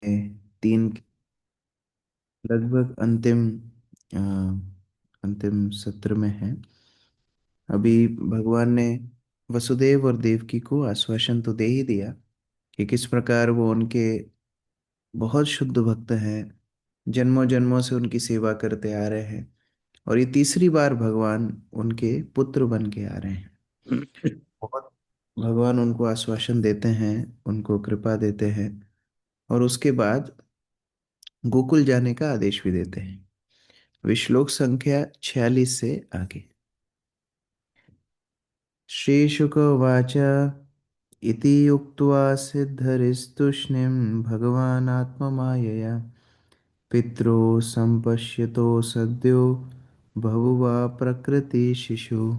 तीन लगभग अ, अंतिम सत्र में है। अभी भगवान ने वसुदेव और देवकी को आश्वासन तो दे ही दिया कि किस प्रकार वो उनके बहुत शुद्ध भक्त हैं, जन्मों जन्मों से उनकी सेवा करते आ रहे हैं, और ये तीसरी बार भगवान उनके पुत्र बन के आ रहे हैं। बहुत भगवान उनको आश्वासन देते हैं, उनको कृपा देते हैं, और उसके बाद गोकुल जाने का आदेश भी देते हैं। विश्लोक संख्या 46 से आगे। श्रीशुक उवाच इति उक्त्वा सिद्धरिस्तूष्णीं भगवान् आत्ममायया पितरो संपश्यतो सद्यो बहुवा प्रकृति शिशु।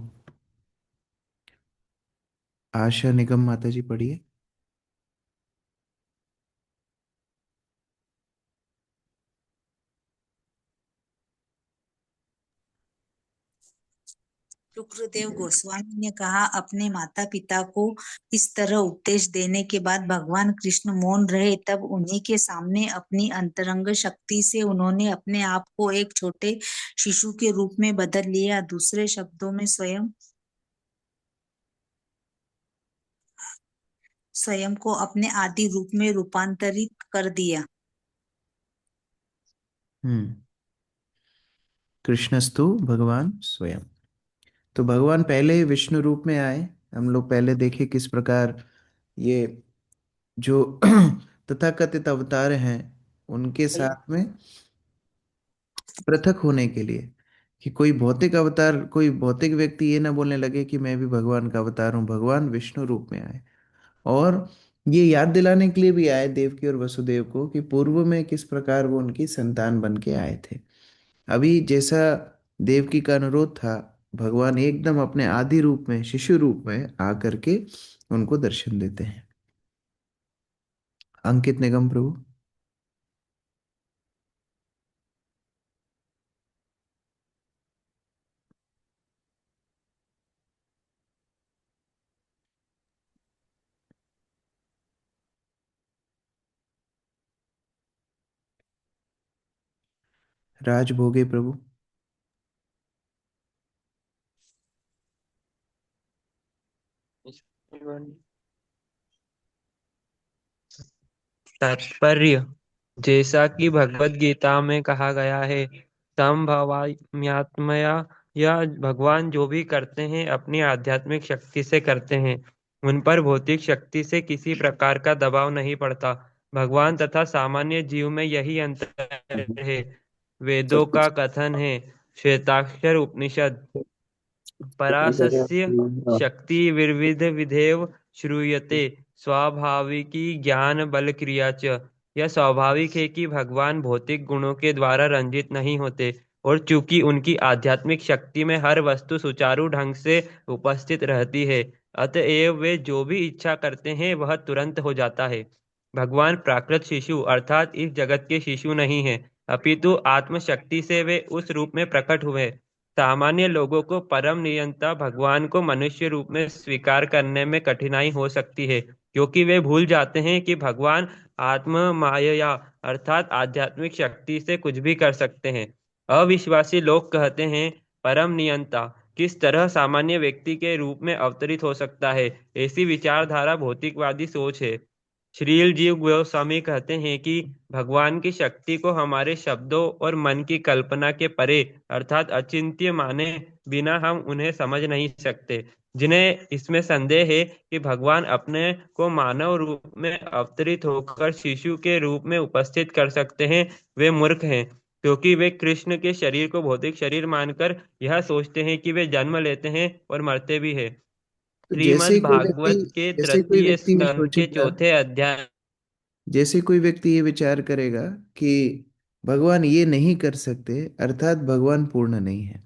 आशा निगम माता जी पढ़िए। शुक्रदेव गोस्वामी ने कहा, अपने माता पिता को इस तरह उपदेश देने के बाद भगवान कृष्ण मौन रहे। तब उन्हीं के सामने अपनी अंतरंग शक्ति से उन्होंने अपने आप को एक छोटे शिशु के रूप में बदल लिया। दूसरे शब्दों में स्वयं को अपने आदि रूप में रूपांतरित कर दिया। हम्म। कृष्णस्तु भगवान स्वयं। तो भगवान पहले ही विष्णु रूप में आए। हम लोग पहले देखे किस प्रकार ये जो तथाकथित अवतार हैं, उनके साथ में पृथक होने के लिए, कि कोई भौतिक अवतार, कोई भौतिक व्यक्ति ये ना बोलने लगे कि मैं भी भगवान का अवतार हूँ। भगवान विष्णु रूप में आए, और ये याद दिलाने के लिए भी आए देवकी और वसुदेव को कि पूर्व में किस प्रकार वो उनकी संतान बन के आए थे। अभी जैसा देवकी का अनुरोध था, भगवान एकदम अपने आदि रूप में, शिशु रूप में आकर के उनको दर्शन देते हैं। अंकित निगम प्रभु। राजभोगे प्रभु। तात्पर्य, जैसा कि भगवत गीता में कहा गया है, संभवाम्यात्मया, यह भगवान जो भी करते हैं अपनी आध्यात्मिक शक्ति से करते हैं। उन पर भौतिक शक्ति से किसी प्रकार का दबाव नहीं पड़ता। भगवान तथा सामान्य जीव में यही अंतर है। वेदों का कथन है, श्वेताक्षर उपनिषद, पराशस्य शक्ति विविध विधेव श्रूयते स्वाभाविकी ज्ञान बल क्रिया च। यह स्वाभाविक है कि भगवान भौतिक गुणों के द्वारा रंजित नहीं होते, और चूंकि उनकी आध्यात्मिक शक्ति में हर वस्तु सुचारू ढंग से उपस्थित रहती है, अतएव वे जो भी इच्छा करते हैं वह तुरंत हो जाता है। भगवान प्राकृत शिशु अर्थात इस जगत के शिशु नहीं है, अपितु आत्मशक्ति से वे उस रूप में प्रकट हुए। सामान्य लोगों को परम नियंता भगवान को मनुष्य रूप में स्वीकार करने में कठिनाई हो सकती है, क्योंकि वे भूल जाते हैं कि भगवान आत्म माया अर्थात आध्यात्मिक शक्ति से कुछ भी कर सकते हैं। अविश्वासी लोग कहते हैं, परम नियंता किस तरह सामान्य व्यक्ति के रूप में अवतरित हो सकता है। ऐसी विचारधारा भौतिकवादी सोच है। श्रील जीव गोस्वामी कहते हैं कि भगवान की शक्ति को हमारे शब्दों और मन की कल्पना के परे अर्थात अचिंत्य माने बिना हम उन्हें समझ नहीं सकते। जिन्हें इसमें संदेह है कि भगवान अपने को मानव रूप में अवतरित होकर शिशु के रूप में उपस्थित कर सकते हैं, वे मूर्ख हैं, क्योंकि वे कृष्ण के शरीर को भौतिक शरीर मानकर यह सोचते हैं कि वे जन्म लेते हैं और मरते भी हैं। तो श्रीमद् भागवत के जैसे कोई तृतीय व्यक्ति ये स्कंद के सोचेगा, चौथे अध्याय। जैसे कोई व्यक्ति ये विचार करेगा कि भगवान ये नहीं कर सकते, अर्थात भगवान पूर्ण नहीं है।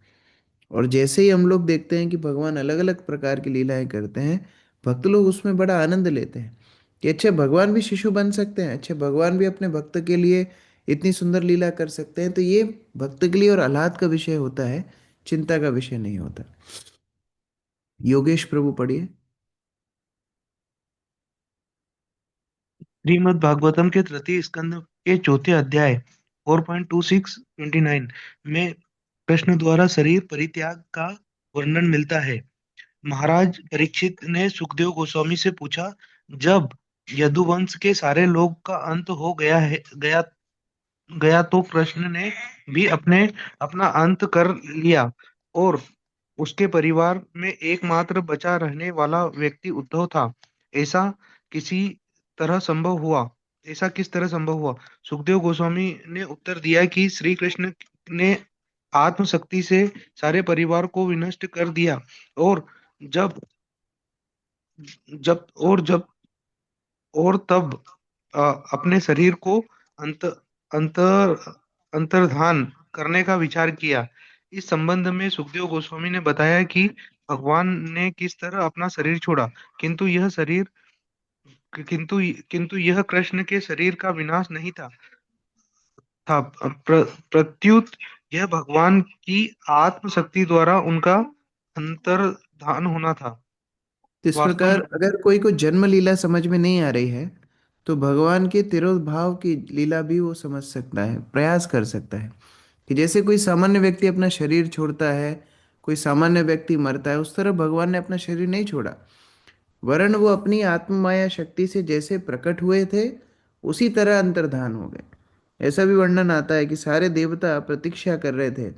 और जैसे ही हम लोग देखते हैं कि भगवान अलग अलग प्रकार की लीलाएं करते हैं, भक्त लोग उसमें बड़ा आनंद लेते हैं कि अच्छा, भगवान भी शिशु बन सकते हैं, अच्छा भगवान भी अपने भक्त के लिए इतनी सुंदर लीला कर सकते हैं। तो ये भक्त के लिए और आह्लाद का विषय होता है, चिंता का विषय नहीं होता। योगेश प्रभु पढ़िए। श्रीमद् भागवतम के तृतीय स्कंद के चौथे अध्याय 4.26-29 में कृष्ण द्वारा शरीर परित्याग का वर्णन मिलता है। महाराज परीक्षित ने सुखदेव गोस्वामी से पूछा, जब यदुवंश के सारे लोग का अंत हो गया तो कृष्ण ने भी अपना अंत कर लिया और उसके परिवार में एकमात्र बचा रहने वाला व्यक्ति उद्धव था। ऐसा किसी तरह संभव हुआ ऐसा किस तरह संभव हुआ? सुखदेव गोस्वामी ने उत्तर दिया कि श्री कृष्ण ने आत्मशक्ति से सारे परिवार को विनष्ट कर दिया और जब जब और जब और तब अ, अपने शरीर को अंत अंतर अंतर्धान करने का विचार किया। इस संबंध में सुखदेव गोस्वामी ने बताया कि भगवान ने किस तरह अपना शरीर छोड़ा, किंतु यह शरीर किंतु किंतु यह कृष्ण के शरीर का विनाश नहीं प्रत्युत यह भगवान की आत्मशक्ति द्वारा उनका अंतर्धान होना था। तो इस वास्तव प्रकार में अगर कोई को जन्म लीला समझ में नहीं आ रही है तो भगवान के तिरोभाव की लीला भी वो समझ सकता है, प्रयास कर सकता है। कि जैसे कोई सामान्य व्यक्ति अपना शरीर छोड़ता है, कोई सामान्य व्यक्ति मरता है, उस तरह भगवान ने अपना शरीर नहीं छोड़ा, वरन वो अपनी आत्म माया शक्ति से जैसे प्रकट हुए थे उसी तरह अंतर्धान हो गए। ऐसा भी वर्णन आता है कि सारे देवता प्रतीक्षा कर रहे थे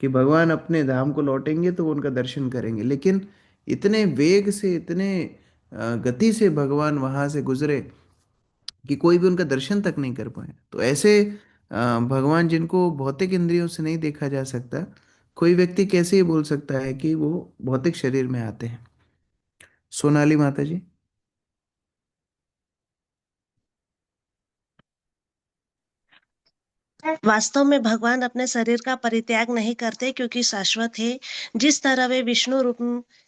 कि भगवान अपने धाम को लौटेंगे तो वो उनका दर्शन करेंगे, लेकिन इतने वेग से, इतने गति से भगवान वहां से गुजरे कि कोई भी उनका दर्शन तक नहीं कर पाए। तो ऐसे भगवान जिनको भौतिक इंद्रियों से नहीं देखा जा सकता, कोई व्यक्ति कैसे ही बोल सकता है कि वो भौतिक शरीर में आते हैं। सोनाली माता जी। वास्तव में भगवान अपने शरीर का परित्याग नहीं करते क्योंकि शाश्वत है। जिस तरह वे विष्णु रूप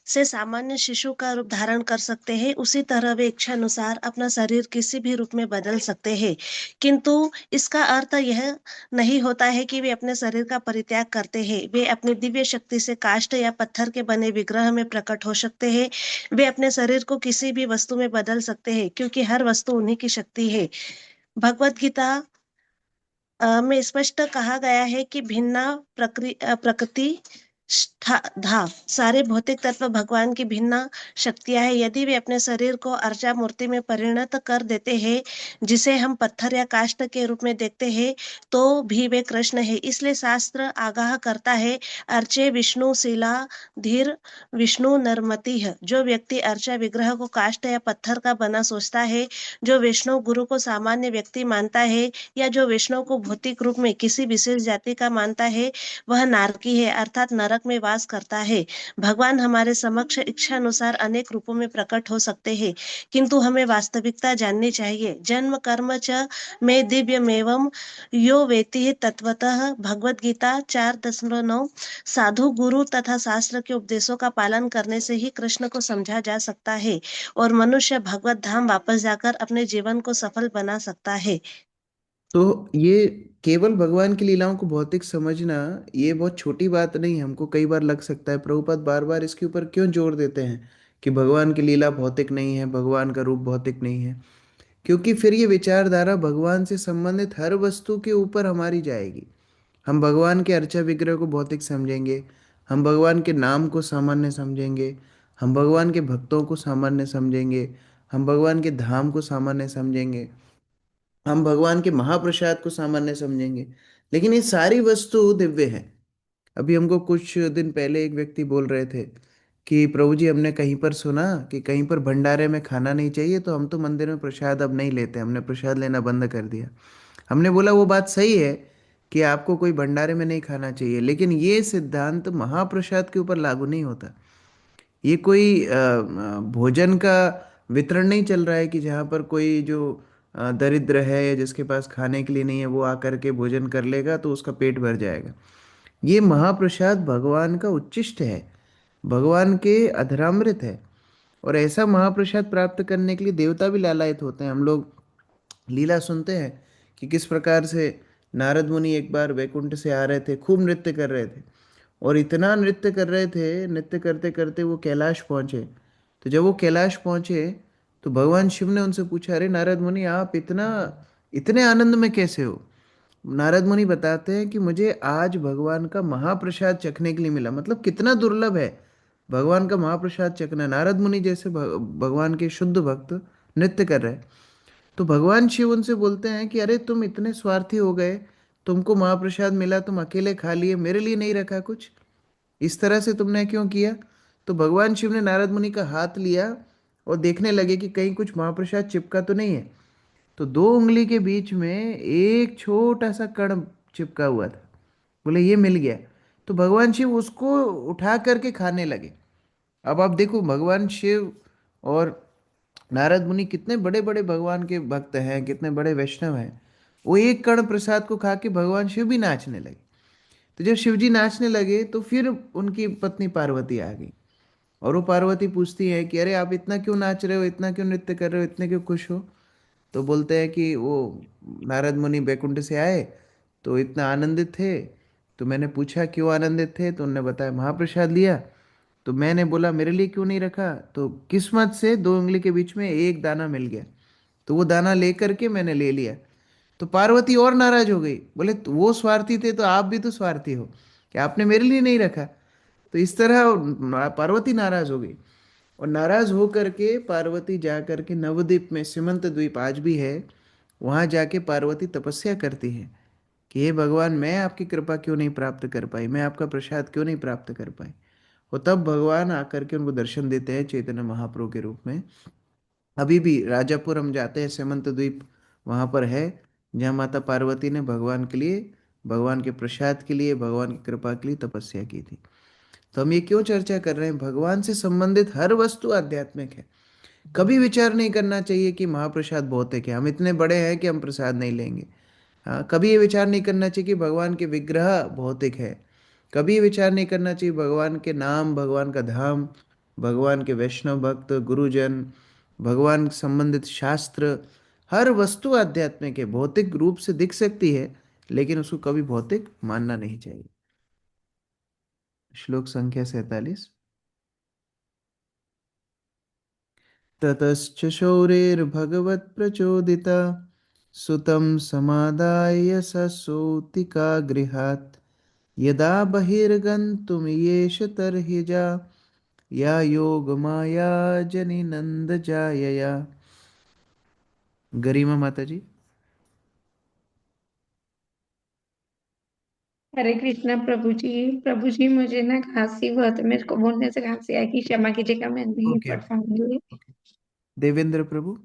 से सामान्य शिशु का रूप धारण कर सकते हैं, उसी तरह वे इच्छा अनुसार अपना शरीर किसी भी रूप में बदल सकते हैं। किंतु इसका अर्थ यह नहीं होता है कि वे अपने शरीर का परित्याग करते हैं। वे अपनी दिव्य शक्ति से काष्ठ या पत्थर के बने विग्रह में प्रकट हो सकते हैं। वे अपने शरीर को किसी भी वस्तु में बदल सकते हैं क्योंकि हर वस्तु उन्हीं की शक्ति है। भगवत गीता में स्पष्ट कहा गया है कि भिन्ना प्रकृति धा सारे भौतिक तत्व भगवान की भिन्न शक्तियां हैं। यदि वे अपने शरीर को अर्चा मूर्ति में परिणत कर देते हैं, जिसे हम पत्थर या काष्ठ के रूप में देखते हैं, तो भी वे कृष्ण है। इसलिए शास्त्र आगाह करता है, अर्चे विष्णु शिला धीर विष्णु नरमति है। जो व्यक्ति अर्चा विग्रह को काष्ठ या पत्थर का बना सोचता है, जो वैष्णव गुरु को सामान्य व्यक्ति मानता है या जो वैष्णव को भौतिक रूप में किसी विशेष जाति का मानता है, वह नारकी है, अर्थात नरक में वास करता है। भगवान हमारे समक्ष इच्छा अनुसार अनेक रूपों में प्रकट हो सकते हैं, किंतु हमें वास्तविकता जाननी चाहिए। जन्म कर्म च में दिव्यमेवं यो वेति तत्वतः। भगवत गीता 4:9। साधु गुरु तथा शास्त्र के उपदेशों का पालन करने से ही कृष्ण को समझा जा सकता है और मनुष्य भगवत धाम वापस जाकर अपने जीवन को सफल बना सकता है। तो ये केवल भगवान की लीलाओं को भौतिक समझना, ये बहुत छोटी बात नहीं है। हमको कई बार लग सकता है प्रभुपाद बार बार इसके ऊपर क्यों जोर देते हैं कि भगवान की लीला भौतिक नहीं है, भगवान का रूप भौतिक नहीं है। क्योंकि फिर ये विचारधारा भगवान से संबंधित हर वस्तु के ऊपर हमारी जाएगी। हम भगवान के अर्चा विग्रह को भौतिक समझेंगे, हम भगवान के नाम को सामान्य समझेंगे, हम भगवान के भक्तों को सामान्य समझेंगे, हम भगवान के धाम को सामान्य समझेंगे, हम भगवान के महाप्रसाद को सामान्य समझेंगे। लेकिन ये सारी वस्तु दिव्य है। अभी हमको कुछ दिन पहले एक व्यक्ति बोल रहे थे कि प्रभु जी, हमने कहीं पर सुना कि कहीं पर भंडारे में खाना नहीं चाहिए, तो हम तो मंदिर में प्रसाद अब नहीं लेते, हमने प्रसाद लेना बंद कर दिया। हमने बोला वो बात सही है कि आपको कोई भंडारे में नहीं खाना चाहिए, लेकिन ये सिद्धांत महाप्रसाद के ऊपर लागू नहीं होता। ये कोई भोजन का वितरण नहीं चल रहा है कि जहाँ पर कोई जो दरिद्र है या जिसके पास खाने के लिए नहीं है वो आकर के भोजन कर लेगा तो उसका पेट भर जाएगा। ये महाप्रसाद भगवान का उच्चिष्ट है, भगवान के अधरामृत है। और ऐसा महाप्रसाद प्राप्त करने के लिए देवता भी लालायित होते हैं। हम लोग लीला सुनते हैं कि किस प्रकार से नारद मुनि एक बार वैकुंठ से आ रहे थे, खूब नृत्य कर रहे थे और इतना नृत्य कर रहे थे, नृत्य करते करते वो कैलाश पहुँचे। तो जब वो कैलाश पहुँचे तो भगवान शिव ने उनसे पूछा, अरे नारद मुनि, आप इतना इतने आनंद में कैसे हो? नारद मुनि बताते हैं कि मुझे आज भगवान का महाप्रसाद चखने के लिए मिला। मतलब कितना दुर्लभ है भगवान का महाप्रसाद चखना। नारद मुनि जैसे भगवान के शुद्ध भक्त नृत्य कर रहे हैं, तो भगवान शिव उनसे बोलते हैं कि अरे तुम इतने स्वार्थी हो गए, तुमको महाप्रसाद मिला, तुम अकेले खा लिए, मेरे लिए नहीं रखा कुछ, इस तरह से तुमने क्यों किया? तो भगवान शिव ने नारद मुनि का हाथ लिया और देखने लगे कि कहीं कुछ महाप्रसाद चिपका तो नहीं है। तो दो उंगली के बीच में एक छोटा सा कण चिपका हुआ था। बोले ये मिल गया। तो भगवान शिव उसको उठा करके खाने लगे। अब आप देखो, भगवान शिव और नारद मुनि कितने बड़े बड़े भगवान के भक्त हैं, कितने बड़े वैष्णव हैं। वो एक कण प्रसाद को खा के भगवान शिव भी नाचने लगे। तो जब शिव जी नाचने लगे तो फिर उनकी पत्नी पार्वती आ गई। और वो पार्वती पूछती है कि अरे आप इतना क्यों नाच रहे हो, इतना क्यों नृत्य कर रहे हो, इतने क्यों खुश हो? तो बोलते हैं कि वो नारद मुनि बैकुंठ से आए तो इतना आनंदित थे, तो मैंने पूछा क्यों आनंदित थे, तो उन्होंने बताया महाप्रसाद लिया। तो मैंने बोला मेरे लिए क्यों नहीं रखा, तो किस्मत से दो उंगली के बीच में एक दाना मिल गया, तो वो दाना लेकर के मैंने ले लिया। तो पार्वती और नाराज हो गई, बोले "तो वो स्वार्थी थे तो आप भी तो स्वार्थी हो कि आपने मेरे लिए नहीं रखा"। तो इस तरह पार्वती नाराज हो गई। और नाराज हो करके पार्वती जा करके नवद्वीप में, सीमंत द्वीप आज भी है, वहां जाके पार्वती तपस्या करती है कि हे भगवान, मैं आपकी कृपा क्यों नहीं प्राप्त कर पाई, मैं आपका प्रसाद क्यों नहीं प्राप्त कर पाई। और तब भगवान आकर के उनको दर्शन देते हैं चैतन्य महाप्रभु के रूप में। अभी भी राजापुर हम जाते हैं, सेमंत द्वीप वहाँ पर है, जहाँ माता पार्वती ने भगवान के लिए, भगवान के प्रसाद के लिए, भगवान की कृपा के लिए तपस्या की थी। तो हम ये क्यों चर्चा कर रहे हैं? भगवान से संबंधित हर वस्तु आध्यात्मिक है। कभी विचार नहीं करना चाहिए कि महाप्रसाद भौतिक है, हम इतने बड़े हैं कि हम प्रसाद नहीं लेंगे। हाँ, कभी ये विचार नहीं करना चाहिए कि भगवान के विग्रह भौतिक है। कभी ये विचार नहीं करना चाहिए भगवान के नाम, भगवान का धाम, भगवान के वैष्णव भक्त, गुरुजन, भगवान संबंधित शास्त्र, हर वस्तु आध्यात्मिक है, भौतिक रूप से दिख सकती है, लेकिन उसको कभी भौतिक मानना नहीं चाहिए। श्लोक संख्या 47। ततश्च शौरेर्भगवत्प्रचोदिता सुतं समादाय ससूतिका गृहात् यदा बहिर्गन्तुमियेष तर्हि जा या योगमाया जनिनन्दजायया। गरिमा माता जी। हरे कृष्णा प्रभु जी मुझे ना खांसी बहुत है, मेरे को बोलने से खांसी आई, क्षमा कीजिएगा, मैं नहीं ओके पढ़ ओके। पाऊंगी। देवेंद्र प्रभु।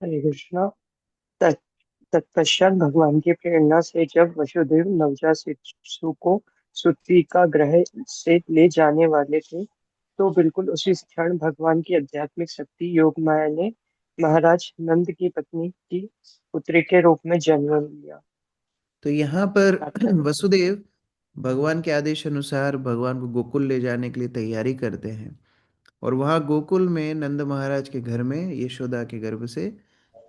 हरे कृष्णा। तत्- तत्पश्चात भगवान की प्रेरणा से जब वसुदेव नवजात शिशु को सूतिका ग्रह से ले जाने वाले थे, तो बिल्कुल उसी क्षण भगवान की आध्यात्मिक शक्ति योग माया ने महाराज नंद की पत्नी की पुत्री के रूप में जन्म लिया। तो यहाँ पर तात्पर्य। वसुदेव भगवान के आदेश अनुसार भगवान को गोकुल ले जाने के लिए तैयारी करते हैं। और वहाँ गोकुल में नंद महाराज के घर में यशोदा के गर्भ से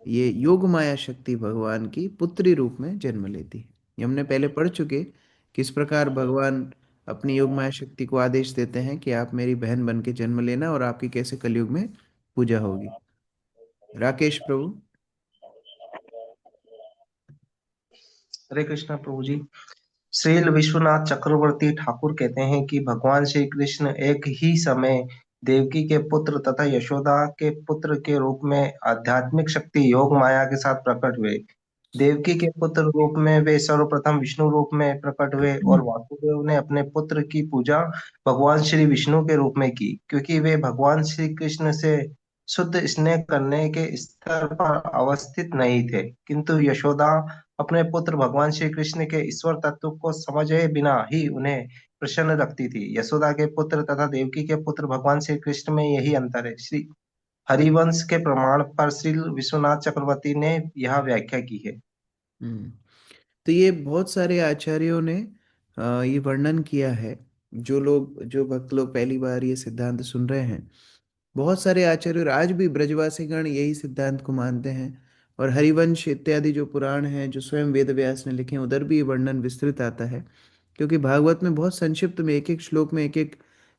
ये योग माया शक्ति भगवान की पुत्री रूप में जन्म लेती है। ये हमने पहले पढ़ चुके, किस प्रकार भगवान अपनी योग माया शक्ति को आदेश देते हैं कि आप मेरी बहन बन के जन्म लेना और आपकी कैसे कलयुग में पूजा होगी। राकेश प्रभु। हरे कृष्णा प्रभु जी। श्रील विश्वनाथ चक्रवर्ती ठाकुर कहते हैं कि भगवान श्री कृष्ण एक ही समय देवकी के पुत्र तथा यशोदा के पुत्र के रूप में आध्यात्मिक शक्ति योग माया के साथ प्रकट हुए। देवकी के पुत्र रूप में वे सर्वप्रथम विष्णु रूप में प्रकट हुए और वासुदेव ने अपने पुत्र की पूजा भगवान श्री विष्णु के रूप में की, क्योंकि वे भगवान श्री कृष्ण से शुद्ध स्नेह करने के स्तर पर अवस्थित नहीं थे, किंतु यशोदा अपने पुत्र भगवान श्री कृष्ण के ईश्वर तत्व को समझे बिना ही उन्हें प्रसन्न रखती थी। यशोदा के पुत्र तथा देवकी के पुत्र भगवान श्री कृष्ण में यही अंतर है। श्री हरिवंश के प्रमाण पर श्री विश्वनाथ चक्रवर्ती ने यह व्याख्या की है। हम्म। तो ये बहुत सारे आचार्यों ने ये वर्णन किया है। जो लोग, जो भक्त लोग पहली बार ये सिद्धांत सुन रहे हैं, बहुत सारे आचार्य और आज भी ब्रजवासीगण यही सिद्धांत को मानते हैं। और हरिवंश इत्यादि जो पुराण हैं, जो स्वयं वेद व्यास ने लिखे हैं, उधर भी ये वर्णन विस्तृत आता है। क्योंकि भागवत में बहुत संक्षिप्त में एक एक श्लोक में एक एक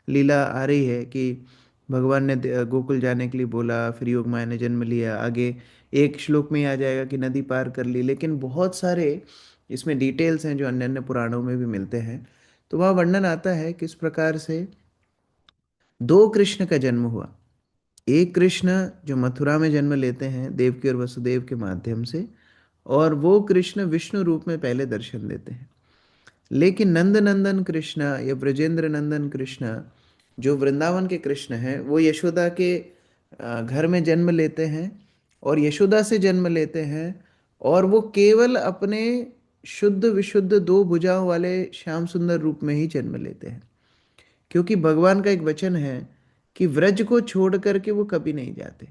लीला आ रही है कि भगवान ने गोकुल जाने के लिए बोला, फिर योग माया ने जन्म लिया, आगे एक श्लोक में ही आ जाएगा कि नदी पार कर ली, लेकिन बहुत सारे इसमें डिटेल्स हैं जो अन्य अन्य पुराणों में भी मिलते हैं। तो वहाँ वर्णन आता है किस प्रकार से दो कृष्ण का जन्म हुआ। एक कृष्ण जो मथुरा में जन्म लेते हैं देवकी और वसुदेव के माध्यम से, और वो कृष्ण विष्णु रूप में पहले दर्शन देते हैं। लेकिन नंद नंदन कृष्ण या ब्रजेंद्र नंदन कृष्ण जो वृंदावन के कृष्ण हैं, वो यशोदा के घर में जन्म लेते हैं और यशोदा से जन्म लेते हैं, और वो केवल अपने शुद्ध विशुद्ध दो भुजाओं वाले श्याम सुंदर रूप में ही जन्म लेते हैं। क्योंकि भगवान का एक वचन है कि व्रज को छोड़ करके वो कभी नहीं जाते,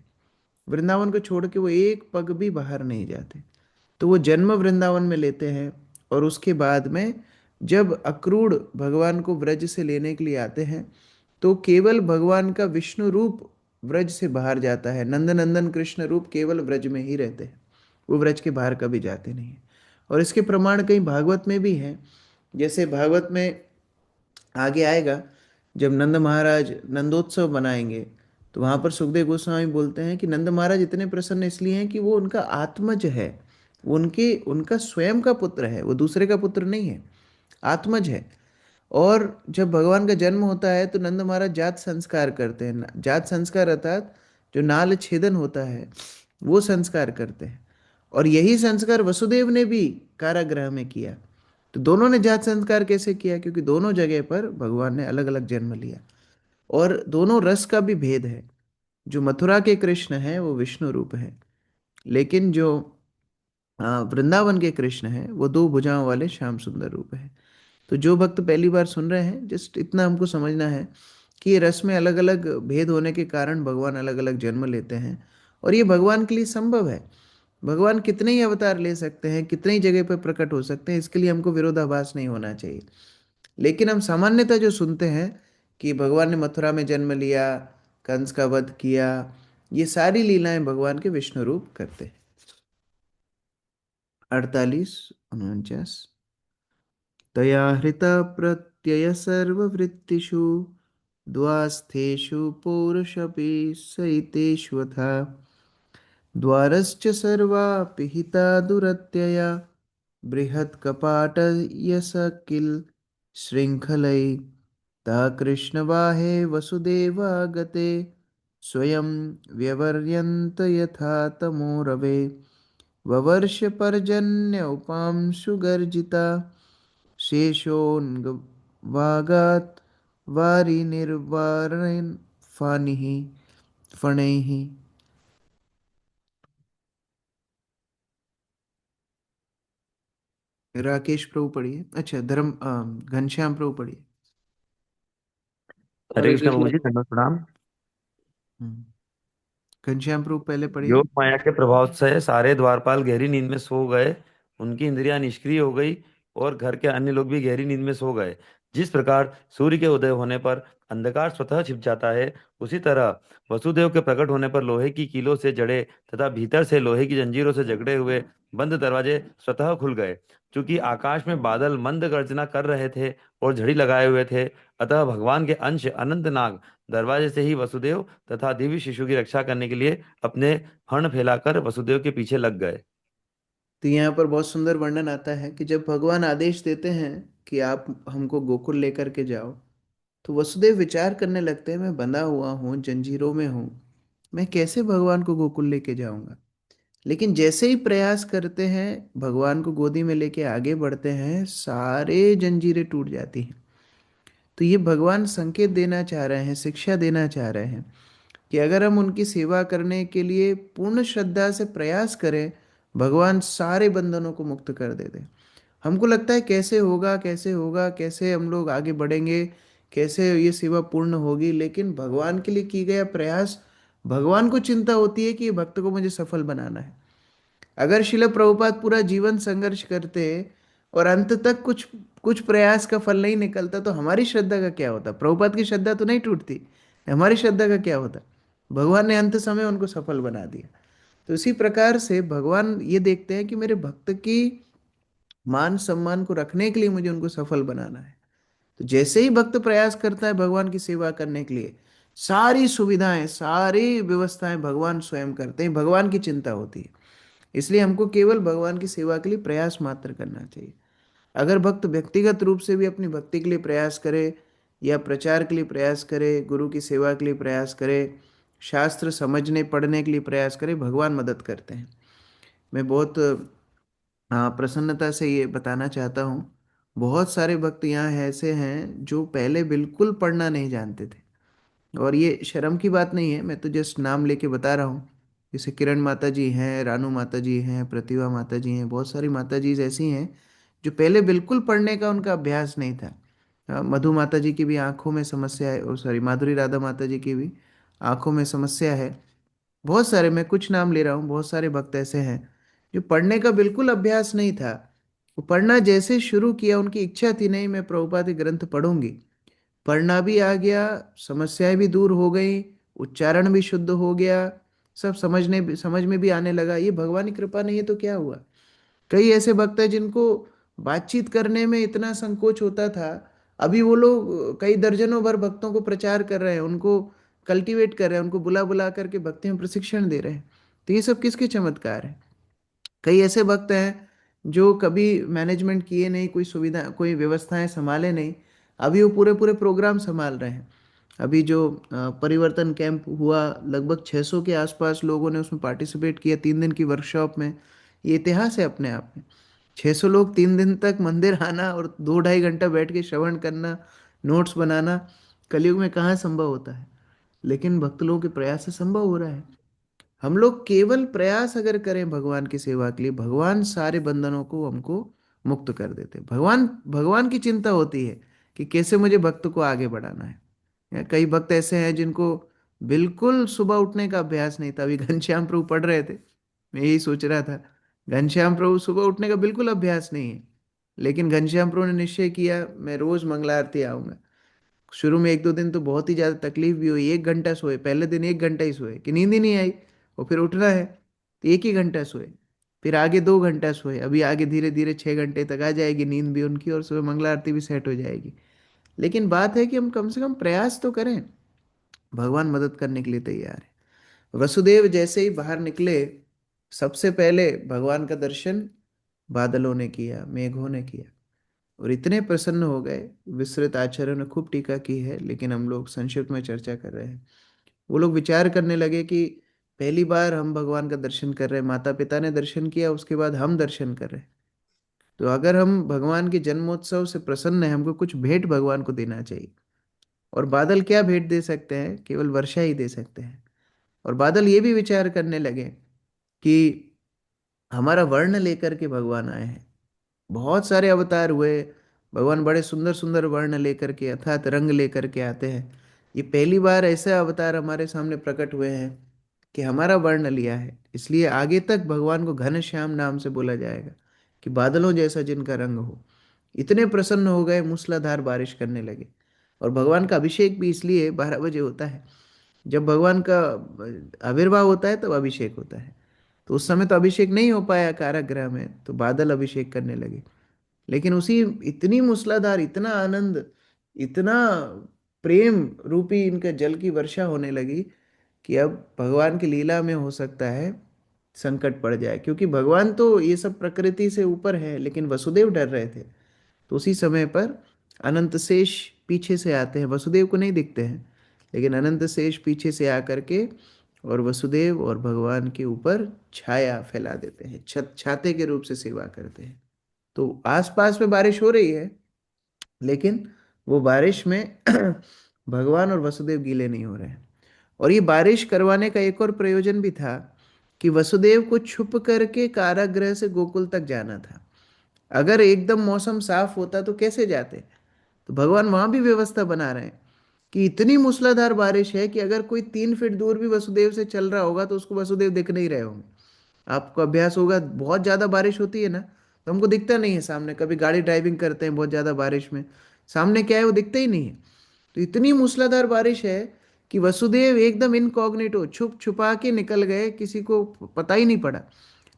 वृंदावन को छोड़ के वो एक पग भी बाहर नहीं जाते। तो वो जन्म वृंदावन में लेते हैं, और उसके बाद में जब अक्रूर भगवान को व्रज से लेने के लिए आते हैं, तो केवल भगवान का विष्णु रूप व्रज से बाहर जाता है। नंदनंदन कृष्ण रूप केवल व्रज में ही रहते हैं, वो व्रज के बाहर कभी जाते नहीं हैं। और इसके प्रमाण कहीं भागवत में भी हैं। जैसे भागवत में आगे आएगा, जब नंद महाराज नंदोत्सव बनाएंगे, तो वहाँ पर सुखदेव गोस्वामी बोलते हैं कि नंद महाराज इतने प्रसन्न इसलिए हैं कि वो उनका आत्मज है, वो उनके उनका स्वयं का पुत्र है, वो दूसरे का पुत्र नहीं है, आत्मज है। और जब भगवान का जन्म होता है तो नंद महाराज जात संस्कार करते हैं। जात संस्कार अर्थात जो नाल छेदन होता है वो संस्कार करते हैं, और यही संस्कार वसुदेव ने भी कारागृह में किया। तो दोनों ने जात संस्कार कैसे किया? क्योंकि दोनों जगह पर भगवान ने अलग अलग जन्म लिया, और दोनों रस का भी भेद है। जो मथुरा के कृष्ण हैं वो विष्णु रूप है, लेकिन जो वृंदावन के कृष्ण हैं वो दो भुजाओं वाले श्याम सुंदर रूप है। तो जो भक्त पहली बार सुन रहे हैं, जस्ट इतना हमको समझना है कि ये रस में अलग अलग भेद होने के कारण भगवान अलग अलग जन्म लेते हैं, और ये भगवान के लिए संभव है। भगवान कितने ही अवतार ले सकते हैं, कितने ही जगह पर प्रकट हो सकते हैं, इसके लिए हमको विरोधाभास नहीं होना चाहिए। लेकिन हम सामान्यतः जो सुनते हैं कि भगवान ने मथुरा में जन्म लिया, कंस का वध किया, ये सारी लीलाएं भगवान के विष्णु रूप करते हैं। 48 49 तया हृता प्रत्यय सर्ववृत्तिषु द्वास्थेषु पौरुषपि सहितेष्वथा द्वारश्च सर्वापि हिता दुरत्यया बृहत्कपाटयस किल शृङ्खलै ता कृष्णवाहे वसुदेवागते स्वयं व्यवर्यन्त यथा तमोरवे ववर्ष पर्जन्य उपांशु गर्जिता शेषोन्वागात् वारि निर्वारेण फानिः फणैः। राकेश प्रभु पढ़िए। अच्छा, घनश्याम प्रभु पढ़िए। हरे हरे कृष्ण कृष्ण। प्रभु जी, दंडवत प्रणाम। हम्म, घनश्याम प्रभु पहले पढ़िए। योग माया के प्रभाव से सारे द्वारपाल गहरी नींद में सो गए। उनकी इंद्रियां निष्क्रिय हो गई और घर के अन्य लोग भी गहरी नींद में सो गए। जिस प्रकार सूर्य के उदय होने पर अंधकार स्वतः छिप जाता है, उसी तरह वसुदेव के प्रकट होने पर लोहे की कीलों से जड़े तथा भीतर से लोहे की जंजीरों से जकड़े हुए बंद दरवाजे स्वतः खुल गए। चूंकि आकाश में बादल मंद गर्जना कर रहे थे और झड़ी लगाए हुए थे, अतः भगवान के अंश अनंत नाग दरवाजे से ही वसुदेव तथा दिव्य शिशु की रक्षा करने के लिए अपने फण फैलाकर वसुदेव के पीछे लग गए। तो यहाँ पर बहुत सुंदर वर्णन आता है कि जब भगवान आदेश देते हैं कि आप हमको गोकुल लेकर के जाओ, तो वसुदेव विचार करने लगते हैं, मैं बंधा हुआ हूँ, जंजीरों में हूँ, मैं कैसे भगवान को गोकुल लेके जाऊंगा। लेकिन जैसे ही प्रयास करते हैं, भगवान को गोदी में लेके आगे बढ़ते हैं, सारे जंजीरें टूट जाती हैं। तो ये भगवान संकेत देना चाह रहे हैं, शिक्षा देना चाह रहे हैं कि अगर हम उनकी सेवा करने के लिए पूर्ण श्रद्धा से प्रयास करें, भगवान सारे बंधनों को मुक्त कर देते हैं। हमको लगता है कैसे होगा, कैसे होगा, कैसे हम लोग आगे बढ़ेंगे, कैसे ये सेवा पूर्ण होगी, लेकिन भगवान के लिए की गया प्रयास, भगवान को चिंता होती है कि ये भक्त को मुझे सफल बनाना है। अगर शिल प्रभुपाद पूरा जीवन संघर्ष करते और अंत तक कुछ कुछ प्रयास का फल नहीं निकलता, तो हमारी श्रद्धा का क्या होता? प्रभुपाद की श्रद्धा तो नहीं टूटती, हमारी श्रद्धा का क्या होता? भगवान ने अंत समय उनको सफल बना दिया। तो इसी प्रकार से भगवान ये देखते हैं कि मेरे भक्त की मान सम्मान को रखने के लिए मुझे उनको सफल बनाना है। तो जैसे ही भक्त प्रयास करता है भगवान की सेवा करने के लिए, सारी सुविधाएं, सारी व्यवस्थाएं भगवान स्वयं करते हैं, भगवान की चिंता होती है। इसलिए हमको केवल भगवान की सेवा के लिए प्रयास मात्र करना चाहिए। अगर भक्त व्यक्तिगत रूप से भी अपनी भक्ति के लिए प्रयास करे, या प्रचार के लिए प्रयास करे, गुरु की सेवा के लिए प्रयास करे, शास्त्र समझने पढ़ने के लिए प्रयास करे, भगवान मदद करते हैं। मैं बहुत प्रसन्नता से ये बताना चाहता हूँ, बहुत सारे भक्त यहाँ ऐसे हैं जो पहले बिल्कुल पढ़ना नहीं जानते थे। और ये शर्म की बात नहीं है, मैं तो जस्ट नाम लेके बता रहा हूँ। जैसे किरण माता जी हैं, रानू माता जी हैं, प्रतिभा माता जी हैं, बहुत सारी माता जी ऐसी हैं जो पहले बिल्कुल पढ़ने का उनका अभ्यास नहीं था। मधु माता जी की भी आंखों में समस्या है, और सॉरी, माधुरी राधा माता जी की भी आंखों में समस्या है। बहुत सारे, मैं कुछ नाम ले रहा हूँ, बहुत सारे भक्त ऐसे हैं जो पढ़ने का बिल्कुल अभ्यास नहीं था। वो पढ़ना जैसे शुरू किया, उनकी इच्छा थी नहीं मैं प्रभुपाद के ग्रंथ पढ़ूंगी, पढ़ना भी आ गया, समस्याएं भी दूर हो गई, उच्चारण भी शुद्ध हो गया, सब समझ में भी आने लगा। ये भगवान की कृपा नहीं है तो क्या हुआ। कई ऐसे भक्त हैं जिनको बातचीत करने में इतना संकोच होता था, अभी वो लोग कई दर्जनों भर भक्तों को प्रचार कर रहे हैं, उनको कल्टीवेट कर रहे हैं, उनको बुला बुला करके भक्ति में प्रशिक्षण दे रहे हैं। तो ये सब किसके चमत्कार है। कई ऐसे भक्त हैं जो कभी मैनेजमेंट किए नहीं, कोई सुविधा, कोई व्यवस्थाएं संभाले नहीं, अभी वो पूरे पूरे प्रोग्राम संभाल रहे हैं। अभी जो परिवर्तन कैंप हुआ, लगभग 600 के आसपास लोगों ने उसमें पार्टिसिपेट किया, 3 दिन की वर्कशॉप में। ये इतिहास है अपने आप में। 600 लोग 3 दिन तक मंदिर आना और 2-2.5 घंटा बैठ के श्रवण करना, नोट्स बनाना, कलयुग में कहाँ संभव होता है। लेकिन भक्त लोगों के प्रयास से संभव हो रहा है। हम लोग केवल प्रयास अगर करें भगवान की सेवा के लिए, भगवान सारे बंधनों को हमको मुक्त कर देते हैं। भगवान भगवान की चिंता होती है कि कैसे मुझे भक्त को आगे बढ़ाना है। या कई भक्त ऐसे हैं जिनको बिल्कुल सुबह उठने का अभ्यास नहीं था। अभी घनश्याम प्रभु पढ़ रहे थे, मैं यही सोच रहा था, घनश्याम प्रभु सुबह उठने का बिल्कुल अभ्यास नहीं है, लेकिन घनश्याम प्रभु ने निश्चय किया मैं रोज मंगला आरती आऊंगा। शुरू में 1-2 दिन तो बहुत ही ज़्यादा तकलीफ भी हुई, 1 घंटा सोए, पहले दिन 1 घंटा ही सोए कि नींद ही नहीं आई। और फिर उठना है तो 1 ही घंटा सोए, फिर आगे 2 घंटा सोए, अभी आगे धीरे धीरे 6 घंटे तक आ जाएगी नींद भी उनकी, और सुबह मंगला आरती भी सेट हो जाएगी। लेकिन बात है कि हम कम से कम प्रयास तो करें, भगवान मदद करने के लिए तैयार है। वसुदेव जैसे ही बाहर निकले, सबसे पहले भगवान का दर्शन बादलों ने किया, मेघों ने किया, और इतने प्रसन्न हो गए। विस्तृत आचार्यों ने खूब टीका की है, लेकिन हम लोग संक्षिप्त में चर्चा कर रहे हैं। वो लोग विचार करने लगे कि पहली बार हम भगवान का दर्शन कर रहे हैं, माता पिता ने दर्शन किया, उसके बाद हम दर्शन कर रहे हैं। तो अगर हम भगवान के जन्मोत्सव से प्रसन्न हैं, हमको कुछ भेंट भगवान को देना चाहिए। और बादल क्या भेंट दे सकते हैं, केवल वर्षा ही दे सकते हैं। और बादल ये भी विचार करने लगे कि हमारा वर्ण लेकर के भगवान आए हैं, बहुत सारे अवतार हुए, भगवान बड़े सुंदर सुंदर वर्ण लेकर के, अर्थात रंग लेकर के आते हैं। ये पहली बार ऐसे अवतार हमारे सामने प्रकट हुए हैं कि हमारा वर्ण लिया है, इसलिए आगे तक भगवान को घन श्याम नाम से बोला जाएगा, कि बादलों जैसा जिनका रंग हो। इतने प्रसन्न हो गए, मूसलाधार बारिश करने लगे। और भगवान का अभिषेक भी इसलिए 12 बजे होता है, जब भगवान का आविर्भाव होता है तब अभिषेक होता है। तो उस समय तो अभिषेक नहीं हो पाया कारागृह में, तो बादल अभिषेक करने लगे। लेकिन उसी इतनी मूसलाधार, इतना आनंद, इतना प्रेम रूपी इनका जल की वर्षा होने लगी कि अब भगवान की लीला में हो सकता है संकट पड़ जाए, क्योंकि भगवान तो ये सब प्रकृति से ऊपर है, लेकिन वसुदेव डर रहे थे। तो उसी समय पर अनंत शेष पीछे से आते हैं, वसुदेव को नहीं दिखते हैं, लेकिन अनंत शेष पीछे से आकर के और वसुदेव और भगवान के ऊपर छाया फैला देते हैं, छाते के रूप से सेवा करते हैं। तो आसपास में बारिश हो रही है, लेकिन वो बारिश में भगवान और वसुदेव गीले नहीं हो रहे हैं। और ये बारिश करवाने का एक और प्रयोजन भी था कि वसुदेव को छुप करके कारागृह से गोकुल तक जाना था। अगर एकदम मौसम साफ होता तो कैसे जाते। तो भगवान वहां भी व्यवस्था बना रहे हैं कि इतनी मूसलाधार बारिश है कि अगर कोई 3 फीट दूर भी वसुदेव से चल रहा होगा तो उसको वसुदेव दिख नहीं रहे होंगे। आपको अभ्यास होगा, बहुत ज़्यादा बारिश होती है ना, तो हमको दिखता नहीं है सामने। कभी गाड़ी ड्राइविंग करते हैं बहुत ज़्यादा बारिश में, सामने क्या है वो दिखता ही नहीं है। तो इतनी मूसलाधार बारिश है कि वसुदेव एकदम इनकॉग्निटो, छुप छुपा के निकल गए, किसी को पता ही नहीं पड़ा।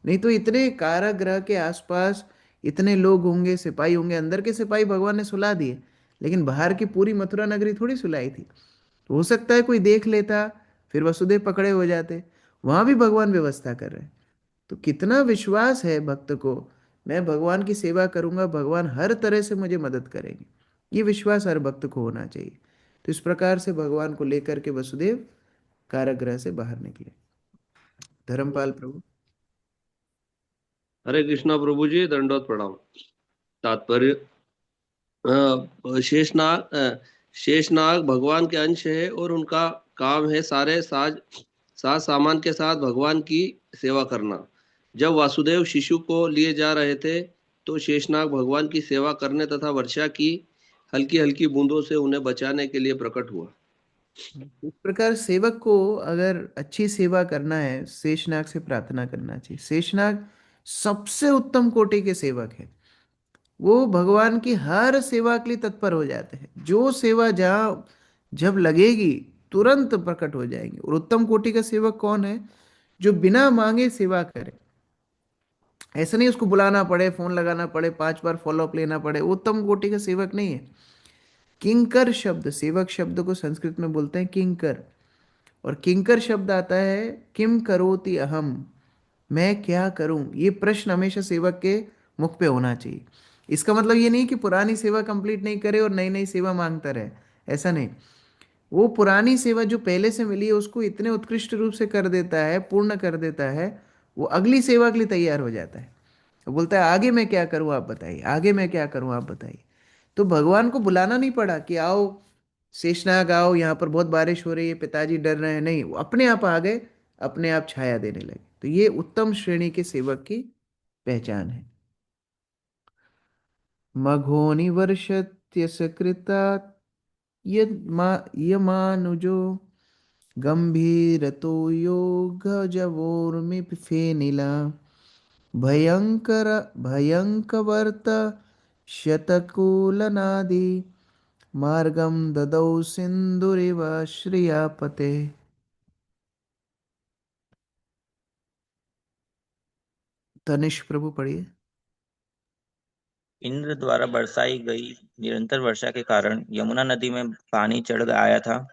नहीं तो इतने कारागृह के आसपास इतने लोग होंगे, सिपाही होंगे, अंदर के सिपाही भगवान ने सुला दिए, लेकिन बाहर की पूरी मथुरा नगरी थोड़ी सुलाई थी। तो हो सकता है कोई देख लेता, फिर वसुदेव पकड़े हो जाते। वहां भी भगवान व्यवस्था कर रहे हैं। तो कितना विश्वास है भक्त को, मैं भगवान की सेवा करूंगा, भगवान हर तरह से मुझे मदद करेंगे। ये विश्वास हर भक्त को होना चाहिए। तो इस प्रकार से भगवान को लेकर के वसुदेव कारागृह से बाहर निकले। धर्मपाल प्रभु। हरे कृष्णा प्रभु जी, दंडोत प्रणाम। तात्पर्य, शेषनाग भगवान के अंश है और उनका काम है सारे साज सामान के साथ भगवान की सेवा करना। जब वासुदेव शिशु को लिए जा रहे थे तो शेषनाग भगवान की सेवा करने तथा वर्षा की हल्की हल्की बूंदों से उन्हें बचाने के लिए प्रकट हुआ। इस प्रकार सेवक को अगर अच्छी सेवा करना है, शेषनाग से प्रार्थना करना चाहिए। शेषनाग सबसे उत्तम कोटि के सेवक है। वो भगवान की हर सेवा के लिए तत्पर हो जाते हैं। जो सेवा जहां जब लगेगी तुरंत प्रकट हो जाएंगे। और उत्तम कोटि का सेवक कौन है? जो बिना मांगे सेवा करे। ऐसा नहीं उसको बुलाना पड़े, फोन लगाना पड़े, 5 बार फॉलोअप लेना पड़े, वो उत्तम कोटि का सेवक नहीं है। किंकर शब्द, सेवक शब्द को संस्कृत में बोलते हैं किंकर। और किंकर शब्द आता है किम करोति अहम, मैं क्या करूं। ये प्रश्न हमेशा सेवक के मुख पे होना चाहिए। इसका मतलब ये नहीं कि पुरानी सेवा कंप्लीट नहीं करे और नई नई सेवा मांगता रहे, ऐसा नहीं। वो पुरानी सेवा जो पहले से मिली है उसको इतने उत्कृष्ट रूप से कर देता है, पूर्ण कर देता है, वो अगली सेवा के लिए तैयार हो जाता है। वो बोलता है आगे मैं क्या करूं आप बताइए, आगे मैं क्या करूं आप बताइए। तो भगवान को बुलाना नहीं पड़ा कि आओ शेषनाग आओ, यहाँ पर बहुत बारिश हो रही है, पिताजी डर रहे हैं। नहीं, वो अपने आप आ गए, अपने आप छाया देने लगे। तो ये उत्तम श्रेणी के सेवक की पहचान है। मघोनि वर्षत्य सकृता यमानुजो गंभीरतो योगजवोर्मिफेनिला भयंकर भयंकवर्त शतकूलनादि मार्गम ददौ सिंधुरिव श्रियापते। तनिष्क प्रभु पढ़िए। इंद्र द्वारा बरसाई गई निरंतर वर्षा के कारण यमुना नदी में पानी चढ़ आया था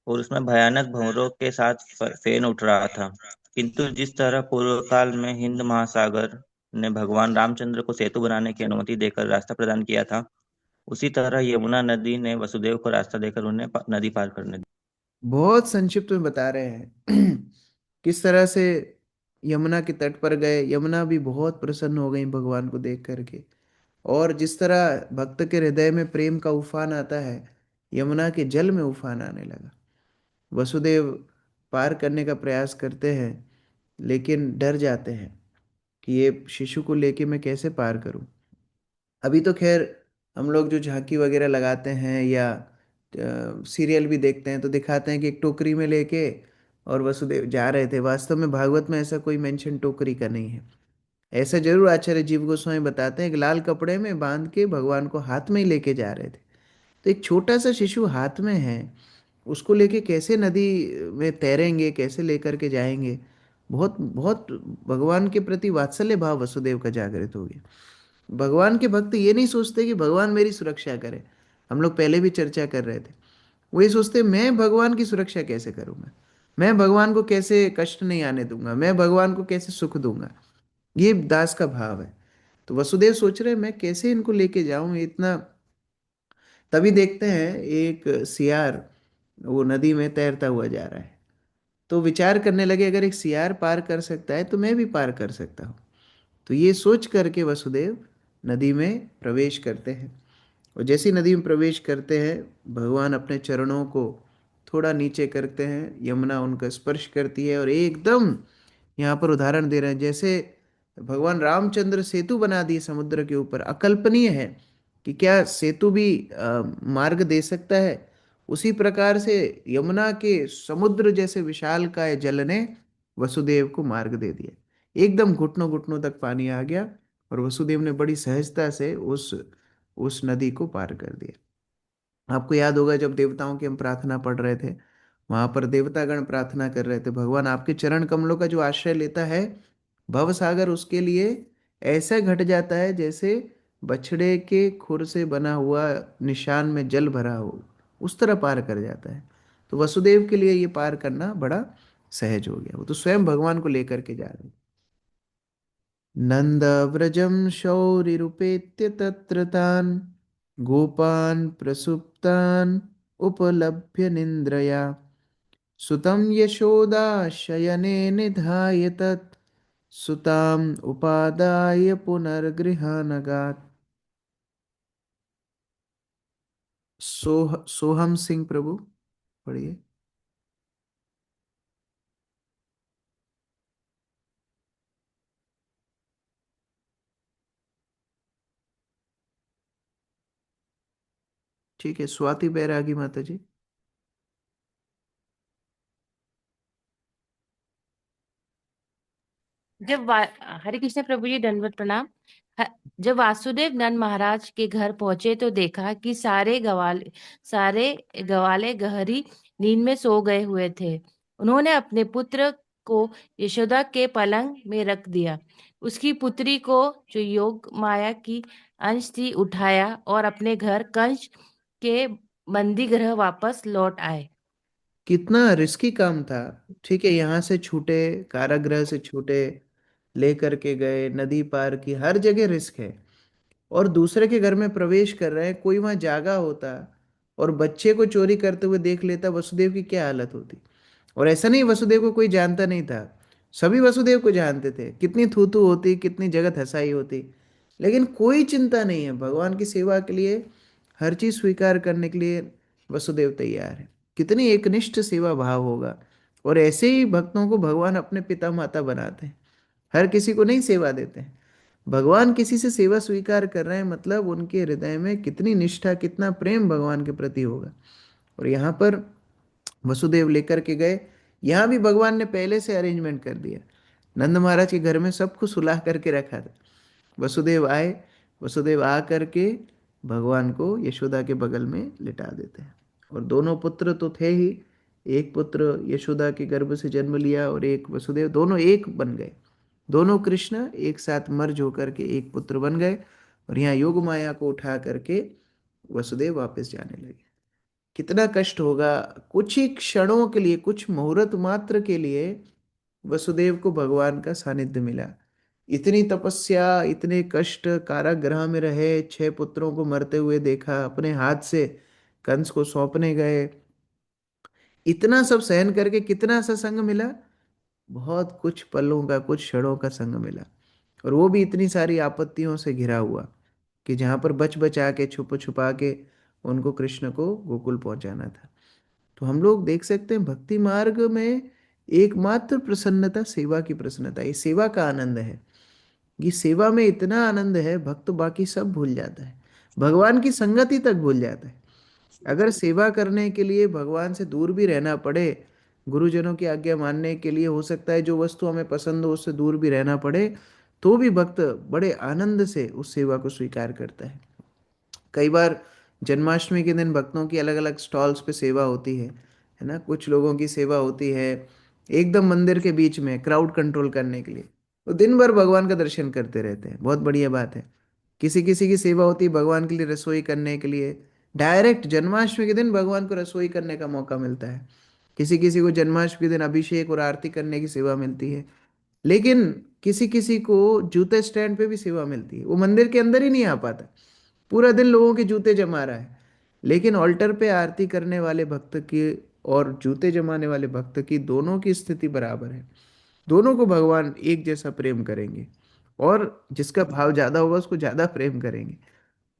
और उसमें भयानक भंवरों के साथ फेन उठ रहा था। किंतु जिस तरह पूर्व काल में हिंद महासागर ने भगवान रामचंद्र को सेतु बनाने की अनुमति देकर रास्ता प्रदान किया था, उसी तरह यमुना नदी ने वसुदेव को रास्ता देकर उन्हें नदी पार करने दी। बहुत संक्षिप्त में बता रहे हैं किस तरह से यमुना के तट पर गए। यमुना भी बहुत प्रसन्न हो गई भगवान को देख करके। और जिस तरह भक्त के हृदय में प्रेम का उफान आता है, यमुना के जल में उफान आने लगा। वसुदेव पार करने का प्रयास करते हैं, लेकिन डर जाते हैं कि ये शिशु को लेके मैं कैसे पार करूं। अभी तो खैर हम लोग जो झांकी वगैरह लगाते हैं या सीरियल भी देखते हैं तो दिखाते हैं कि एक टोकरी में लेके और वसुदेव जा रहे थे। वास्तव में भागवत में ऐसा कोई मेंशन टोकरी का नहीं है। ऐसा जरूर आचार्य जीव गोस्वामी बताते हैं कि लाल कपड़े में बांध के भगवान को हाथ में ही लेके जा रहे थे। तो एक छोटा सा शिशु हाथ में है, उसको लेके कैसे नदी में तैरेंगे, कैसे लेकर के जाएंगे। बहुत बहुत भगवान के प्रति वात्सल्य भाव वसुदेव का जागृत हो गया। भगवान के भक्त ये नहीं सोचते कि भगवान मेरी सुरक्षा करे। हम लोग पहले भी चर्चा कर रहे थे, वो ये सोचते मैं भगवान की सुरक्षा कैसे करूंगा, मैं भगवान को कैसे कष्ट नहीं आने दूंगा, मैं भगवान को कैसे सुख दूंगा। ये दास का भाव है। तो वसुदेव सोच रहे हैं मैं कैसे इनको लेके जाऊं, ये इतना। तभी देखते हैं एक सियार वो नदी में तैरता हुआ जा रहा है। तो विचार करने लगे अगर एक सियार पार कर सकता है तो मैं भी पार कर सकता हूँ। तो ये सोच करके वसुदेव नदी में प्रवेश करते हैं। और जैसे ही नदी में प्रवेश करते हैं, भगवान अपने चरणों को थोड़ा नीचे करते हैं, यमुना उनका स्पर्श करती है और एकदम यहाँ पर उदाहरण दे रहे हैं जैसे भगवान रामचंद्र सेतु बना दिए समुद्र के ऊपर। अकल्पनीय है कि क्या सेतु भी मार्ग दे सकता है। उसी प्रकार से यमुना के समुद्र जैसे विशाल काय जल ने वसुदेव को मार्ग दे दिया। एकदम घुटनों घुटनों तक पानी आ गया और वसुदेव ने बड़ी सहजता से उस नदी को पार कर दिया। आपको याद होगा जब देवताओं की हम प्रार्थना पढ़ रहे थे, वहां पर देवतागण प्रार्थना कर रहे थे भगवान आपके चरण कमलों का जो आश्रय लेता है, भव सागर उसके लिए ऐसा घट जाता है जैसे बछड़े के खुर से बना हुआ निशान में जल भरा हो, उस तरह पार कर जाता है। तो वसुदेव के लिए ये पार करना बड़ा सहज हो गया। वो तो स्वयं भगवान को लेकर के जा रहे थे। नंद व्रजम शौरिरुपेत्य तत्र तान् गोपान् प्रसुप्तान् उपलभ्य निन्द्रया सुतं यशोदा शयने निधाय तत् सुताम् उपादाय पुनर्गृहानगात्। सोहम सिंह प्रभु पढ़िए। ठीक है, स्वाति बैरागी माता जी। जब हरे कृष्ण प्रभु जी, दंडवत प्रणाम। ह- जब वासुदेव नंद महाराज के घर पहुंचे तो देखा कि सारे गवाले गहरी नींद में सो गए हुए थे। उन्होंने अपने पुत्र को यशोदा के पलंग में रख दिया। उसकी पुत्री को, जो योग माया की अंश थी, उठाया और अपने घर कंस के बंदी गृह वापस लौट आए। कितना रिस्की काम था। ठीक है, यहाँ से छूटे, कारागृह से छूटे, लेकर के गए, नदी पार की, हर जगह रिस्क है। और दूसरे के घर में प्रवेश कर रहे हैं, कोई वहां जागा होता और बच्चे को चोरी करते हुए देख लेता, वसुदेव की क्या हालत होती। और ऐसा नहीं वसुदेव को कोई जानता नहीं था, सभी वसुदेव को जानते थे। कितनी थू थू होती, कितनी जगत हंसाई होती, लेकिन कोई चिंता नहीं है। भगवान की सेवा के लिए हर चीज स्वीकार करने के लिए वसुदेव तैयार है। कितनी एकनिष्ठ सेवा भाव होगा। और ऐसे ही भक्तों को भगवान अपने पिता माता बनाते हैं, हर किसी को नहीं सेवा देते हैं। भगवान किसी से सेवा स्वीकार कर रहे हैं, मतलब उनके हृदय में कितनी निष्ठा, कितना प्रेम भगवान के प्रति होगा। और यहाँ पर वसुदेव लेकर के गए। यहाँ भी भगवान ने पहले से अरेंजमेंट कर दिया। नंद महाराज के घर में सब कुछ सुलाह करके रखा था। वसुदेव आए, वसुदेव आ करके भगवान को यशोदा के बगल में लिटा देते हैं। और दोनों पुत्र तो थे ही, एक पुत्र यशोदा के गर्भ से जन्म लिया और एक वसुदेव, दोनों एक बन गए। दोनों कृष्ण एक साथ मर्ज होकर के एक पुत्र बन गए। और यहाँ योग माया को उठा करके वसुदेव वापस जाने लगे। कितना कष्ट होगा। कुछ ही क्षणों के लिए, कुछ मुहूर्त मात्र के लिए वसुदेव को भगवान का सानिध्य मिला। इतनी तपस्या, इतने कष्ट, कारागृह में रहे, 6 पुत्रों को मरते हुए देखा, अपने हाथ से कंस को सौंपने गए, इतना सब सहन करके कितना सा संग मिला। बहुत कुछ पलों का, कुछ क्षणों का संग मिला। और वो भी इतनी सारी आपत्तियों से घिरा हुआ कि जहां पर बच बचा के, छुप छुपा के उनको कृष्ण को गोकुल पहुंचाना था। तो हम लोग देख सकते हैं भक्ति मार्ग में एकमात्र प्रसन्नता सेवा की प्रसन्नता, ये सेवा का आनंद है। ये सेवा में इतना आनंद है, भक्त बाकी सब भूल जाता है, भगवान की संगति तक भूल जाता है। अगर सेवा करने के लिए भगवान से दूर भी रहना पड़े, गुरुजनों की आज्ञा मानने के लिए, हो सकता है जो वस्तु हमें पसंद हो उससे दूर भी रहना पड़े, तो भी भक्त बड़े आनंद से उस सेवा को स्वीकार करता है। कई बार जन्माष्टमी के दिन भक्तों की अलग अलग स्टॉल्स पे सेवा होती है ना। कुछ लोगों की सेवा होती है एकदम मंदिर के बीच में, क्राउड कंट्रोल करने के लिए, तो दिन भर भगवान का दर्शन करते रहते हैं, बहुत बढ़िया बात है। किसी किसी की सेवा होती है भगवान के लिए रसोई करने के लिए, डायरेक्ट जन्माष्टमी के दिन भगवान को रसोई करने का मौका मिलता है। किसी किसी को जन्माष्टमी के दिन अभिषेक और आरती करने की सेवा मिलती है। लेकिन किसी किसी को जूते स्टैंड पे भी सेवा मिलती है, वो मंदिर के अंदर ही नहीं आ पाता, पूरा दिन लोगों के जूते जमा रहा है। लेकिन ऑल्टर पे आरती करने वाले भक्त की और जूते जमाने वाले भक्त की, दोनों की स्थिति बराबर है। दोनों को भगवान एक जैसा प्रेम करेंगे, और जिसका भाव ज्यादा होगा उसको ज्यादा प्रेम करेंगे।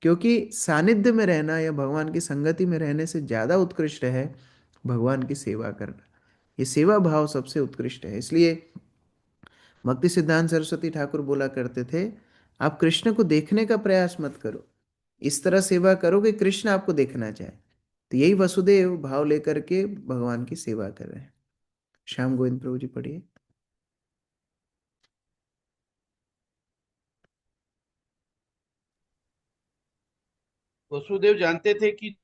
क्योंकि सानिध्य में रहना या भगवान की संगति में रहने से ज्यादा उत्कृष्ट है भगवान की सेवा करना। ये सेवा भाव सबसे उत्कृष्ट है। इसलिए भक्ति सिद्धांत सरस्वती ठाकुर बोला करते थे, आप कृष्ण को देखने का प्रयास मत करो, इस तरह सेवा करो कि कृष्ण आपको देखना चाहे। तो यही वसुदेव भाव लेकर के भगवान की सेवा कर रहे हैं। श्याम गोविंद प्रभु जी पढ़िए। वसुदेव जानते थे कि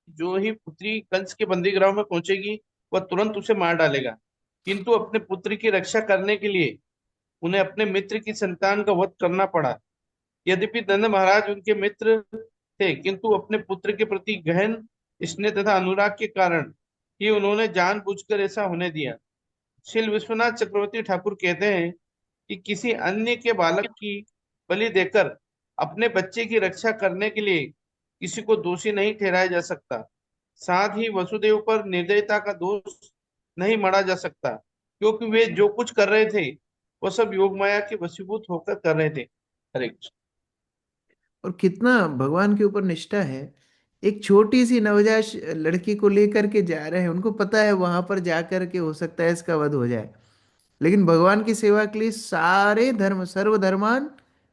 जो ही पुत्री कंस के बंदीगृह में पहुंचेगी वह तुरंत उसे मार डालेगा, किंतु अपने पुत्र की रक्षा करने के लिए उन्हें अपने मित्र की संतान का वध करना पड़ा। यद्यपि नंद महाराज उनके मित्र थे, किंतु अपने पुत्र के प्रति गहन स्नेह तथा अनुराग के कारण कि उन्होंने जानबूझकर ऐसा होने दिया। श्री विश्वनाथ चक्रवर्ती ठाकुर कहते हैं कि किसी अन्य के बालक की बलि देकर अपने बच्चे की रक्षा करने के लिए किसी को दोषी नहीं ठहराया जा सकता। साथ ही वसुदेव पर निर्दयता का दोष नहीं मढ़ा जा सकता, क्योंकि वे जो कुछ कर रहे थे वो सब योग माया के वशीभूत होकर कर रहे थे। हरे कृष्ण। और कितना भगवान के ऊपर निष्ठा है। एक छोटी सी नवजात लड़की को लेकर के जा रहे हैं, उनको पता है वहां पर जाकर के हो सकता है इसका वध हो जाए, लेकिन भगवान की सेवा के लिए सारे धर्म, सर्वधर्मान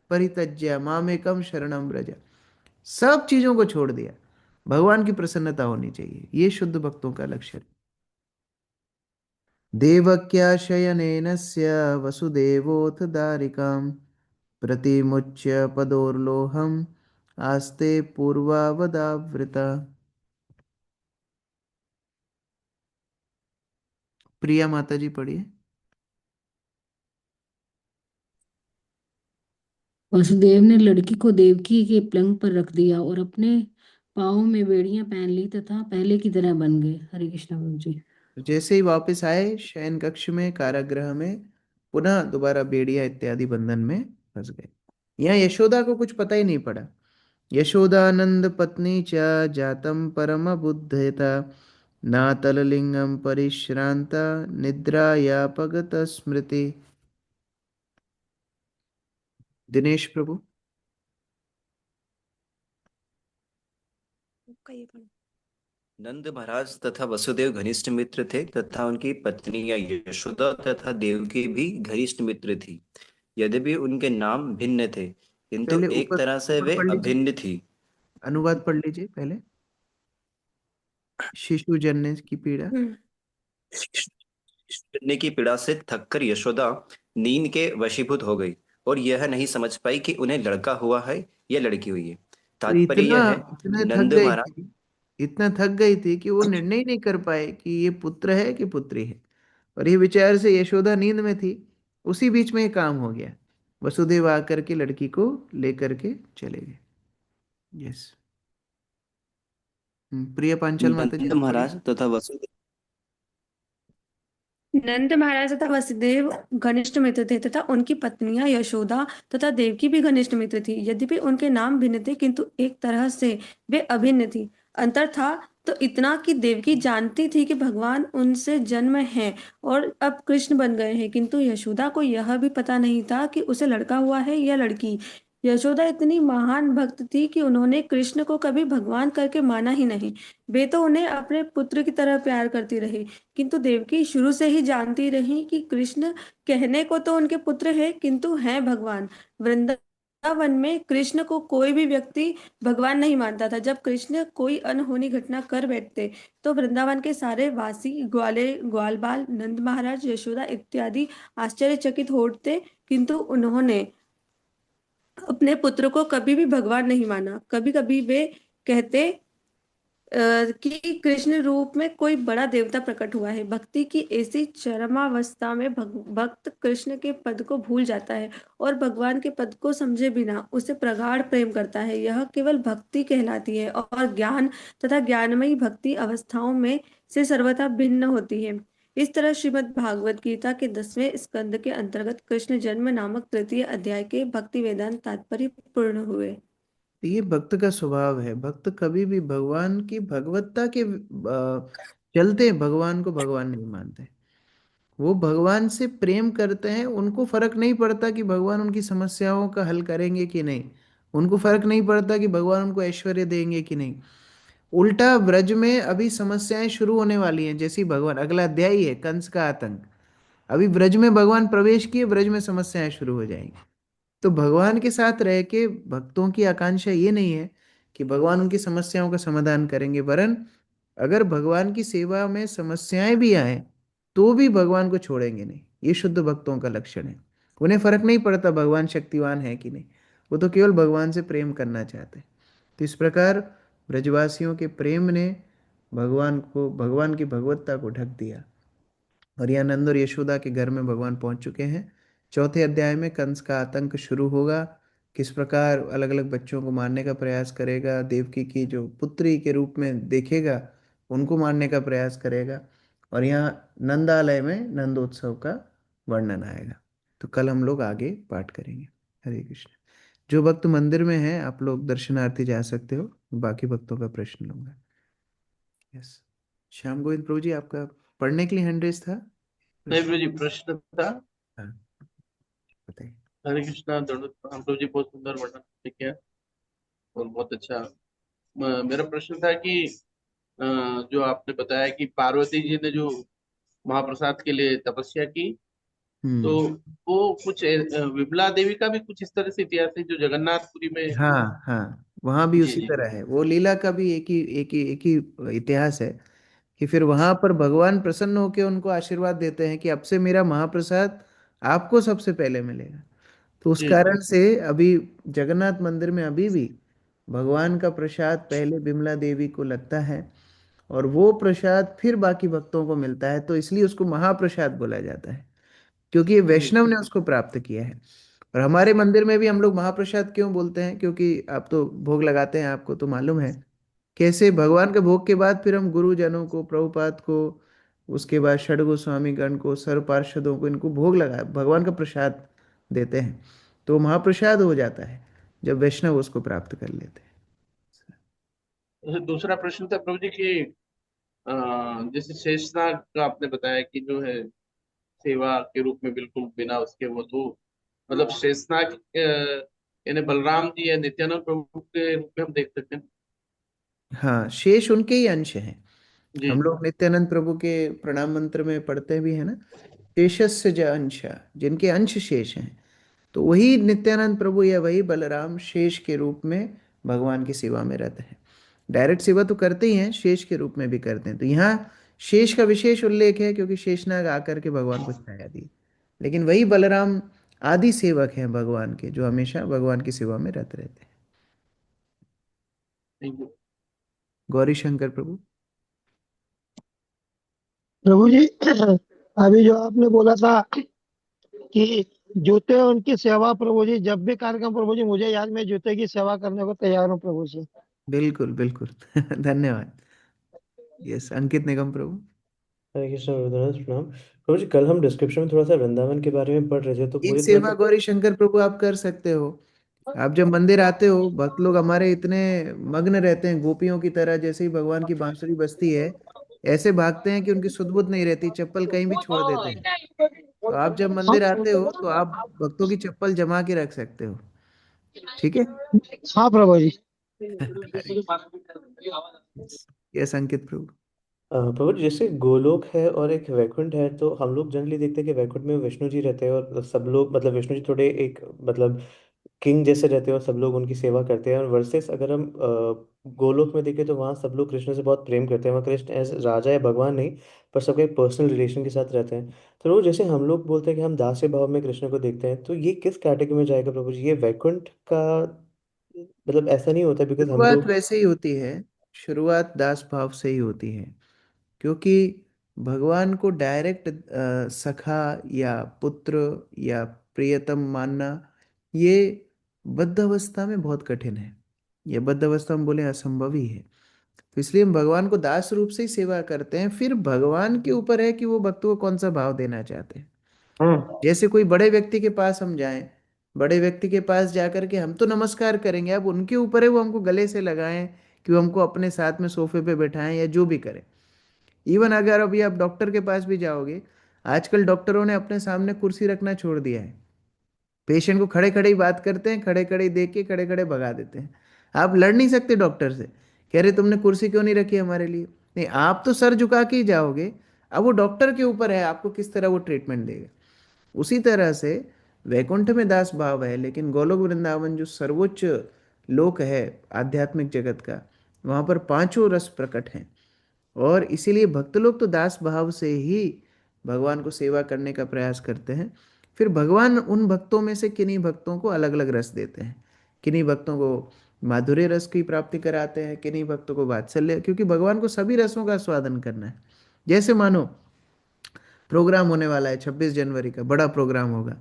परित्यज्य मामेकम शरणम व्रज, सब चीजों को छोड़ दिया। भगवान की प्रसन्नता होनी चाहिए, ये शुद्ध भक्तों का लक्षण है। देवक्या शयनेनस्य वसुदेवोऽथ दारिकां प्रतिमुच्य पदोर्लोहम् आस्ते पूर्वावदावृता। प्रिया माता जी पढ़िए। वसुदेव ने लड़की को देवकी के पलंग पर रख दिया और अपने पाँव में बेड़ियां पहन ली तथा पहले की तरह बन गए। हरे कृष्णा प्रभु जी। तो जैसे ही वापस आए शयन कक्ष में, कारागृह में, पुनः दोबारा बेड़िया इत्यादि बंधन में फंस गए। यहाँ यशोदा को कुछ पता ही नहीं पड़ा। यशोदानंद पत्नी च जातम परम बुद्धयता नातललिंगम परिश्रांता निद्रायापगत स्मृति। दिनेश प्रभु। नंद महाराज तथा वसुदेव घनिष्ठ मित्र थे तथा उनकी पत्नियां यशोदा तथा देवकी भी घनिष्ठ मित्र थी। यद्यपि उनके नाम भिन्न थे किंतु पहले एक ऊपर तरह से ऊपर वे पढ़ लीजिए, अभिन्न थी। अनुवाद पढ़ लीजिए पहले। शिशु जन्य की पीड़ा। करने की पीड़ा से थककर यशोदा नींद के वशीभूत हो गई और यह नहीं समझ पाई कि उन्हें लड़का हुआ है या लड़की हुई है। तो तात्पर्य इतना यह है इतना थक नंद गई महाराज थी, इतना थक गई थी कि वो निर्णय ही नहीं कर पाए कि ये पुत्र है कि पुत्री है। और ये विचार से यशोदा नींद में थी, उसी बीच में ये काम हो गया। वसुदेव आकर के लड़की को लेकर के चले गए। यस। प्रिय पांचाल माता जी नंद आप पढ़िए। महाराज तथा वसुदेव नंद महाराज तथा वसुदेव घनिष्ठ मित्र थे तथा उनकी पत्नियां यशोदा तथा देवकी भी घनिष्ठ मित्र थी। यद्यपि उनके नाम भिन्न थे किंतु एक तरह से वे अभिन्न थी। अंतर था तो इतना कि देवकी जानती थी कि भगवान उनसे जन्म है और अब कृष्ण बन गए हैं, किंतु यशोदा को यह भी पता नहीं था कि उसे लड़का हुआ है या लड़की। यशोदा इतनी महान भक्त थी कि उन्होंने कृष्ण को कभी भगवान करके माना ही नहीं। वे तो उन्हें अपने पुत्र की तरह प्यार करती रही, किंतु देवकी शुरू से ही जानती रही कि कृष्ण कहने को तो उनके पुत्र हैं किंतु हैं भगवान। वृंदावन में कृष्ण को कोई भी व्यक्ति भगवान नहीं मानता था। जब कृष्ण कोई अनहोनी घटना कर बैठते तो वृंदावन के सारे वासी, ग्वाले, ग्वालबाल, नंद महाराज, यशोदा इत्यादि आश्चर्यचकित होते, किंतु उन्होंने अपने पुत्र को कभी भी भगवान नहीं माना। कभी कभी वे कहते कि कृष्ण रूप में कोई बड़ा देवता प्रकट हुआ है। भक्ति की ऐसी चरमावस्था में भक्त कृष्ण के पद को भूल जाता है और भगवान के पद को समझे बिना उसे प्रगाढ़ प्रेम करता है। यह केवल भक्ति कहलाती है और ज्ञान तथा ज्ञानमयी भक्ति अवस्थाओं में से सर्वथा भिन्न होती है। इस तरह श्रीमद् भागवत गीता के 10वें स्कंद के अंतर्गत कृष्ण जन्म नामक तृतीय अध्याय के भक्ति वेदांत तात्पर्य पूर्ण हुए। ये भक्त का स्वभाव है। भक्त कभी भी भगवान की भगवत्ता के चलते भगवान को भगवान नहीं मानते। वो भगवान से प्रेम करते हैं, उनको फर्क नहीं पड़ता कि भगवान उनकी समस्याओं का हल करेंगे कि नहीं, उनको फर्क नहीं पड़ता कि भगवान उनको ऐश्वर्य देंगे कि नहीं। उल्टा ब्रज में अभी समस्याएं शुरू होने वाली हैं। जैसी भगवान, अगला अध्याय है कंस का आतंक। अभी ब्रज में भगवान प्रवेश किए, ब्रज में समस्याएं शुरू हो जाएंगी। तो भगवान के साथ रह के भक्तों की आकांक्षा ये नहीं है कि भगवान उनकी समस्याओं का समाधान करेंगे, वरन अगर भगवान की सेवा में समस्याएं भी आए तो भी भगवान को छोड़ेंगे नहीं। ये शुद्ध भक्तों का लक्षण है। उन्हें फर्क नहीं पड़ता भगवान शक्तिवान है कि नहीं, वो तो केवल भगवान से प्रेम करना चाहते हैं। तो इस प्रकार ब्रजवासियों के प्रेम ने भगवान को, भगवान की भगवत्ता को ढक दिया। और यहाँ नंद और यशोदा के घर में भगवान पहुंच चुके हैं। चौथे अध्याय में कंस का आतंक शुरू होगा, किस प्रकार अलग अलग बच्चों को मारने का प्रयास करेगा, देवकी की जो पुत्री के रूप में देखेगा, उनको मारने का प्रयास करेगा। और यहाँ नंदालय में नंदोत्सव का वर्णन आएगा। तो कल हम लोग आगे पाठ करेंगे। हरे कृष्ण। जो भक्त मंदिर में हैं आप लोग दर्शनार्थी जा सकते हो, बाकी भक्तों का प्रश्न लूंगा। यस, श्याम गोविंद प्रभु जी आपका पढ़ने के लिए हैंड रेस था। नहीं प्रभु जी, प्रश्न था। हाँ, बताइए। हरे कृष्णा, दंडवत प्रणाम प्रभु जी, बहुत सुंदर वर्णन किया और बहुत अच्छा। मेरा प्रश्न था कि जो आपने बताया कि पार्वती जी ने जो महाप्रसाद के लिए तपस्या की, तो वो कुछ विमला देवी का भी कुछ इस तरह से इतिहास है जो जगन्नाथपुरी में। हाँ हाँ, वहां भी जी उसी जी तरह है। वो लीला का भी एक ही इतिहास है कि फिर वहां पर भगवान प्रसन्न होकर उनको आशीर्वाद देते हैं कि अब से मेरा महाप्रसाद आपको सबसे पहले मिलेगा। तो उस जी जी। कारण से अभी जगन्नाथ मंदिर में अभी भी भगवान का प्रसाद पहले बिमला देवी को लगता है और वो प्रसाद फिर बाकी भक्तों को मिलता है। तो इसलिए उसको महाप्रसाद बोला जाता है, क्योंकि ये जी वैष्णव ने उसको प्राप्त किया है। और हमारे मंदिर में भी हम लोग महाप्रसाद क्यों बोलते हैं, क्योंकि आप तो भोग लगाते हैं, आपको तो मालूम है कैसे भगवान के भोग के बाद फिर हम गुरुजनों को, प्रभुपाद को, उसके बाद षड गोस्वामी गण को, सर्व पार्षदों को, इनको भोग लगा भगवान का प्रसाद देते हैं। तो महाप्रसाद हो जाता है जब वैष्णव उसको प्राप्त कर लेते हैं। दूसरा प्रश्न था प्रभु जी की, जैसे शेषनाग का आपने बताया कि जो है सेवा के रूप में बिल्कुल बिना उसके, वो तो मतलब शेषनाग यानी बलराम जी या नित्यानंद प्रभु के रूप में हम देख सकते हैं। हाँ, शेष उनके ही अंश हैं। जी हम जी लोग नित्यानंद प्रभु के प्रणाम मंत्र में पढ़ते भी है ना, शेषस्य ज अंशा, जिनके अंश शेष हैं। तो वही नित्यानंद प्रभु या वही बलराम शेष के रूप में भगवान की सेवा में रहते हैं। डायरेक्ट सेवा तो करते ही हैं, शेष के रूप में भी करते हैं। तो यहाँ शेष का विशेष उल्लेख है क्योंकि शेषनाग आकर के भगवान को छाया दी। लेकिन वही बलराम आदि सेवक हैं भगवान के, जो हमेशा भगवान की सेवा में रहते रहते हैं। Thank you. गौरी शंकर प्रभु। प्रभु जी, अभी जो आपने बोला था कि जूते उनकी सेवा, प्रभु जी जब भी कार्यक्रम, प्रभु जी मुझे याद, मैं जूते की सेवा करने को तैयार हूँ प्रभु जी। बिल्कुल बिल्कुल धन्यवाद। यस, अंकित निगम प्रभु। हरे कृष्ण गुरुदेव, प्रणाम प्रभु जी। कल हम डिस्क्रिप्शन में थोड़ा सा वृंदावन के बारे में पढ़ रहे थे, तो एक पूरी सेवा मतलब गौरी शंकर प्रभु आप कर सकते हो। आप जब मंदिर आते हो, भक्त लोग हमारे इतने मग्न रहते हैं गोपियों की तरह, जैसे ही भगवान की बांसुरी बजती है ऐसे भागते हैं कि उनकी सुध बुध नहीं रहती, चप्पल कहीं भी छोड़ देते हैं। तो आप जब मंदिर आते हो तो आप भक्तों की चप्पल जमा के रख सकते हो। ठीक है। हाँ प्रभु जी। यस अंकित प्रभु। प्रभु जी, जैसे गोलोक है और एक वैकुंठ है, तो हम लोग जनरली देखते हैं कि वैकुंठ में विष्णु जी रहते हैं और सब लोग मतलब विष्णु जी थोड़े एक मतलब किंग जैसे रहते हैं और सब लोग उनकी सेवा करते हैं। और वर्सेस अगर हम गोलोक में देखें तो वहाँ सब लोग कृष्ण से बहुत प्रेम करते हैं, वहाँ कृष्ण एज राजा या भगवान नहीं, पर सबके एक पर्सनल रिलेशन के साथ रहते हैं। तो वो जैसे हम लोग बोलते हैं कि हम दास्य भाव में कृष्ण को देखते हैं, तो ये किस कैटेगरी में जाएगा प्रभु जी? ये वैकुंठ का मतलब ऐसा नहीं होता बिकॉज हम शुरुआत लोग। वैसे ही होती है, शुरुआत दास भाव से ही होती है। क्योंकि भगवान को डायरेक्ट सखा या पुत्र या प्रियतम मानना, ये बद्ध अवस्था में बहुत कठिन है। ये बद्ध अवस्था में बोले असंभव ही है। तो इसलिए हम भगवान को दास रूप से ही सेवा करते हैं। फिर भगवान के ऊपर है कि वो भक्तों को कौन सा भाव देना चाहते हैं। जैसे कोई बड़े व्यक्ति के पास हम जाएं, बड़े व्यक्ति के पास जाकर के हम तो नमस्कार करेंगे, अब उनके ऊपर है वो हमको गले से लगाएं कि वो हमको अपने साथ में सोफे पे बैठाएं या जो भी करें। इवन अगर अभी आप डॉक्टर के पास भी जाओगे, आजकल डॉक्टरों ने अपने सामने कुर्सी रखना छोड़ दिया है। पेशेंट को खड़े खड़े ही बात करते हैं, खड़े खड़े ही देख के खड़े खड़े भगा देते हैं। आप लड़ नहीं सकते डॉक्टर से, कह रहे तुमने कुर्सी क्यों नहीं रखी हमारे लिए। नहीं, आप तो सर झुका के ही जाओगे। अब वो डॉक्टर के ऊपर है आपको किस तरह वो ट्रीटमेंट देगा। उसी तरह से वैकुंठ में दास भाव है, लेकिन गोलोक वृंदावन जो सर्वोच्च लोक है आध्यात्मिक जगत का, वहाँ पर पांचों रस प्रकट हैं। और इसीलिए भक्त लोग तो दास भाव से ही भगवान को सेवा करने का प्रयास करते हैं। फिर भगवान उन भक्तों में से किन्हीं भक्तों को अलग अलग रस देते हैं, किन्हीं भक्तों को माधुर्य रस की प्राप्ति कराते हैं, किन्हीं भक्तों को वात्सल्य, क्योंकि भगवान को सभी रसों का स्वादन करना है। जैसे मानो प्रोग्राम होने वाला है 26 जनवरी का, बड़ा प्रोग्राम होगा,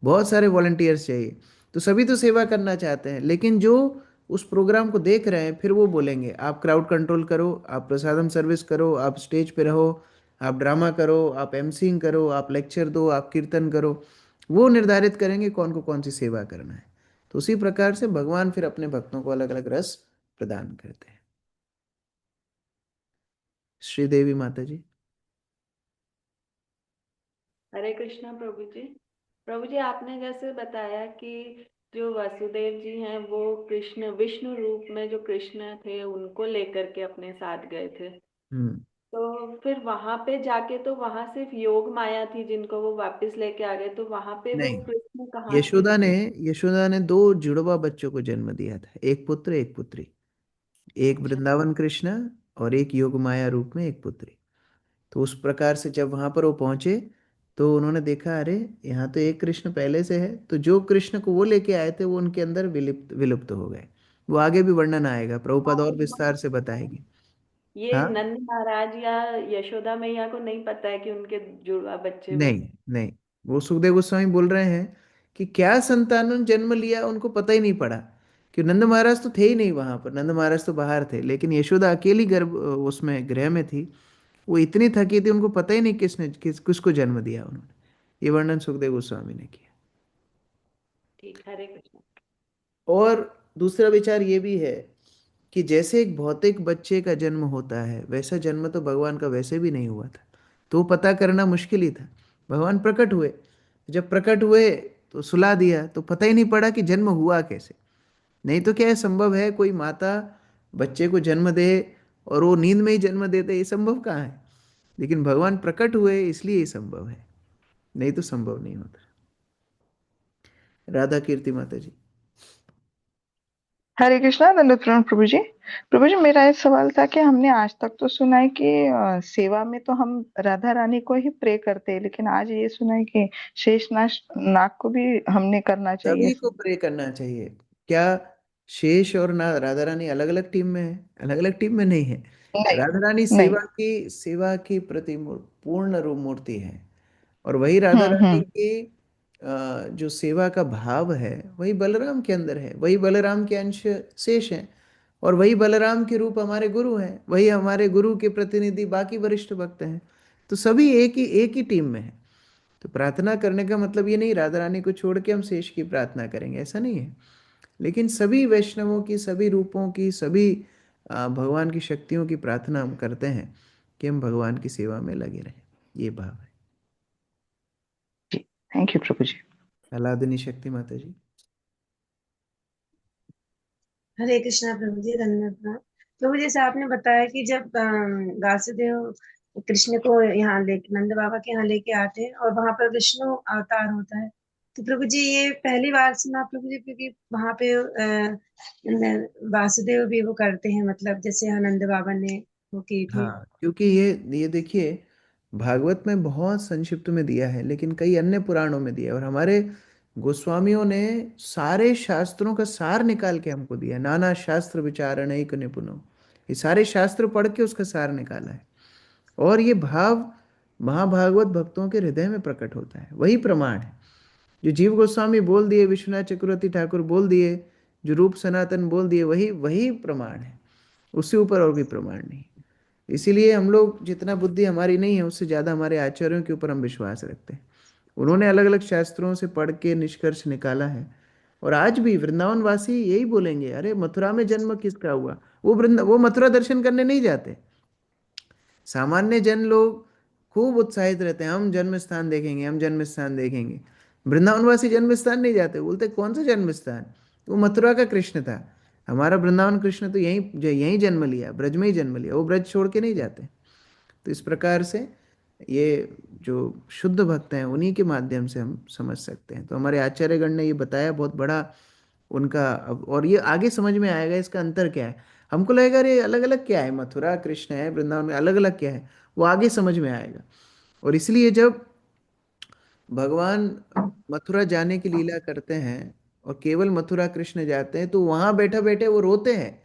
बहुत सारे वॉलंटियर्स चाहिए, तो सभी तो सेवा करना चाहते हैं, लेकिन जो उस प्रोग्राम को देख रहे हैं, फिर वो बोलेंगे आप क्राउड कंट्रोल करो, आप प्रसादम सर्विस करो, आप स्टेज पे रहो, आप ड्रामा करो, आप एमसीइंग करो, आप लेक्चर दो, आप कीर्तन करो। वो निर्धारित करेंगे कौन को कौन सी सेवा करना है। तो उसी प्रकार से भगवान फिर अपने भक्तों को अलग अलग रस प्रदान करते हैं। श्रीदेवी माता जी। हरे कृष्णा प्रभु जी। प्रभु जी, आपने जैसे बताया कि जो वासुदेव जी हैं वो कृष्ण विष्णु रूप में जो कृष्ण थे उनको लेकर के अपने साथ गए थे, हम्म तो फिर वहां पे जाके तो वहां सिर्फ योग माया थी जिनको वो वापस लेके आ गए, तो वहां पे वो नहीं, कृष्ण कहाँ थे? यशोदा ने यशोदा ने दो जुड़वा बच्चों को जन्म दिया था, एक पुत्र एक पुत्री। एक अच्छा। वृंदावन कृष्ण और एक योग माया रूप में एक पुत्री। तो उस प्रकार से जब वहां पर वो पहुंचे तो उन्होंने देखा, अरे यहाँ तो एक कृष्ण पहले से है, तो जो कृष्ण को वो लेके आए थे वो उनके अंदर विलुप्त विलुप्त हो गए। वो आगे भी वर्णन आएगा, प्रभुपाद और विस्तार से बताएंगे। ये हाँ, नंद महाराज या यशोदा मैया को नहीं पता है कि उनके जुड़वा बच्चे वो? नहीं नहीं, वो सुखदेव गोस्वामी बोल रहे हैं कि क्या संतानों ने जन्म लिया उनको पता ही नहीं पड़ा, कि नंद महाराज तो थे ही नहीं वहां पर, नंद महाराज तो बाहर थे, लेकिन यशोदा अकेली गर्भ उसमें गृह में थी। वो इतनी थकी थी, उनको पता ही नहीं किसको जन्म दिया उन्होंने। ये वर्णन सुखदेव गोस्वामी ने किया। ठीक, हरे कृष्ण। और दूसरा विचार ये भी है कि जैसे एक भौतिक बच्चे का जन्म होता है, वैसा जन्म तो भगवान का वैसे भी नहीं हुआ था, तो पता करना मुश्किल ही था। भगवान प्रकट हुए, जब प्रकट हुए तो सुला दिया, तो पता ही नहीं पड़ा कि जन्म हुआ कैसे। नहीं तो क्या है, संभव है कोई माता बच्चे को जन्म दे और वो नींद में ही जन्म देते, ये संभव कहाँ है। लेकिन भगवान प्रकट हुए इसलिए ये संभव है, नहीं तो संभव नहीं होता। राधा कीर्ति माता जी। हरे कृष्णा, दंडवत प्रणाम प्रभु जी। प्रभु जी, मेरा एक सवाल था कि हमने आज तक तो सुना है कि सेवा में तो हम राधा रानी को ही प्रे करते हैं, लेकिन आज ये सुना है कि शेषनाग नाग को भी हमने करना चाहिए। सभी को प्रे करना चाहिए। क्या शेष और ना राधा रानी अलग अलग टीम में है? अलग अलग टीम में नहीं है। नहीं, राधा रानी नहीं। सेवा की पूर्ण रूप मूर्ति है। और वही राधा रानी हम्म। की जो सेवा का भाव है वही बलराम के अंदर है, वही बलराम के अंश शेष हैं। और वही बलराम के रूप हमारे गुरु हैं, वही हमारे गुरु के प्रतिनिधि बाकी वरिष्ठ भक्त हैं। तो सभी एक ही टीम में है। तो प्रार्थना करने का मतलब ये नहीं राधा रानी को छोड़ के हम शेष की प्रार्थना करेंगे, ऐसा नहीं है। लेकिन सभी वैष्णवों की, सभी रूपों की, सभी भगवान की शक्तियों की प्रार्थना हम करते हैं कि हम भगवान की सेवा में लगे रहें। ये भाव है। थैंक यू प्रभु जी। आह्लादिनी शक्ति माता जी। हरे कृष्णा प्रभु जी, धन्यवाद प्रणाम। प्रभु जैसे आपने बताया कि जब वासुदेव कृष्ण को यहाँ लेके नंद बाबा के यहाँ लेके आते हैं और वहां पर विष्णु अवतार होता है, तो प्रभु जी ये पहली बार सुना प्रभु जी, क्योंकि वहां पे वासुदेव भी वो करते हैं, मतलब जैसे आनंद बाबा ने वो की थी। हाँ, क्योंकि ये देखिए, भागवत में बहुत संक्षिप्त में दिया है, लेकिन कई अन्य पुराणों में दिया है। और हमारे गोस्वामियों ने सारे शास्त्रों का सार निकाल के हमको दिया है। नाना शास्त्र विचारण एक निपुणो, ये सारे शास्त्र पढ़ के उसका सार निकाला है। और ये भाव महाभागवत भक्तों के हृदय में प्रकट होता है, वही प्रमाण है। जो जीव गोस्वामी बोल दिए, विश्वनाथ चक्रवर्ती ठाकुर बोल दिए, जो रूप सनातन बोल दिए, वही वही प्रमाण है, उससे ऊपर और कोई प्रमाण नहीं। इसीलिए हम लोग, जितना बुद्धि हमारी नहीं है उससे ज़्यादा हमारे आचार्यों के ऊपर हम विश्वास रखते हैं। उन्होंने अलग अलग शास्त्रों से पढ़ के निष्कर्ष निकाला है। और आज भी वृंदावन वासी यही बोलेंगे, अरे मथुरा में जन्म किसका हुआ। वो मथुरा दर्शन करने नहीं जाते। सामान्य जन लोग खूब उत्साहित रहते हैं, हम जन्म स्थान देखेंगे, हम जन्म स्थान देखेंगे। वृंदावनवासी जन्म स्थान नहीं जाते, बोलते कौन सा जन्म स्थान, वो मथुरा का कृष्ण था। हमारा वृंदावन कृष्ण तो यहीं जन्म लिया, ब्रज में ही जन्म लिया, वो ब्रज छोड़ के नहीं जाते। तो इस प्रकार से ये जो शुद्ध भक्त हैं उन्हीं के माध्यम से हम समझ सकते हैं। तो हमारे आचार्यगण ने ये बताया, बहुत बड़ा उनका। और ये आगे समझ में आएगा इसका अंतर क्या है। हमको लगेगा अरे अलग अलग क्या है, मथुरा कृष्ण है, वृंदावन में अलग अलग क्या है, वो आगे समझ में आएगा। और इसलिए जब भगवान मथुरा जाने की लीला करते हैं और केवल मथुरा कृष्ण जाते हैं, तो वहां बैठे बैठे वो रोते हैं।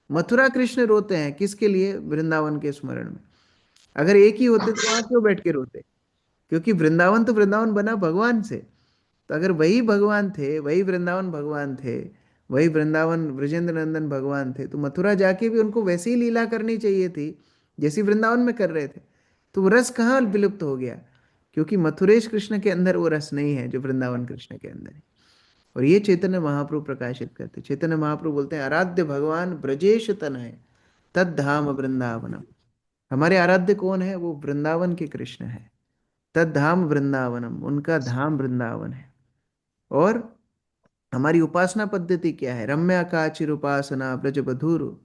मथुरा कृष्ण रोते हैं किसके लिए? वृंदावन के स्मरण में। अगर एक ही होते तो वहां क्यों बैठ के रोते? क्योंकि वृंदावन तो वृंदावन बना भगवान से। तो अगर वही भगवान थे, वही वृंदावन भगवान थे, वही वृंदावन ब्रजेंद्र नंदन भगवान थे, तो मथुरा जाके भी उनको वैसी ही लीला करनी चाहिए थी जैसी वृंदावन में कर रहे थे। तो वो रस कहाँ विलुप्त हो गया? क्योंकि मथुरेश कृष्ण के अंदर वो रस नहीं है जो वृंदावन कृष्ण के अंदर है। और ये चैतन्य महाप्रभु प्रकाशित करते। चैतन्य महाप्रभु बोलते हैं, आराध्य भगवान ब्रजेश तनय तद धाम वृंदावनम। हमारे आराध्य कौन है? वो वृंदावन के कृष्ण है। तद धाम वृंदावनम, उनका धाम वृंदावन है। और हमारी उपासना पद्धति क्या है? रम्या काचिर उपासना ब्रज बधुर।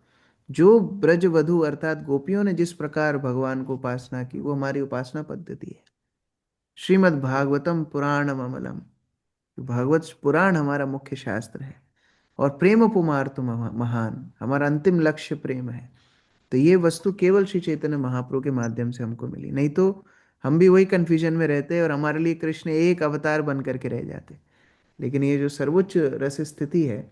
जो ब्रज वधु अर्थात गोपियों ने जिस प्रकार भगवान को उपासना की, वो हमारी उपासना पद्धति है। श्रीमद् भागवतम पुराणम अमलम, भागवत पुराण हमारा मुख्य शास्त्र है। और प्रेम उपमार तो महान, हमारा अंतिम लक्ष्य प्रेम है। तो ये वस्तु केवल श्री चैतन्य महाप्रभु के माध्यम से हमको मिली, नहीं तो हम भी वही कंफ्यूजन में रहते और हमारे लिए कृष्ण एक अवतार बन करके रह जाते। लेकिन ये जो सर्वोच्च रस स्थिति है,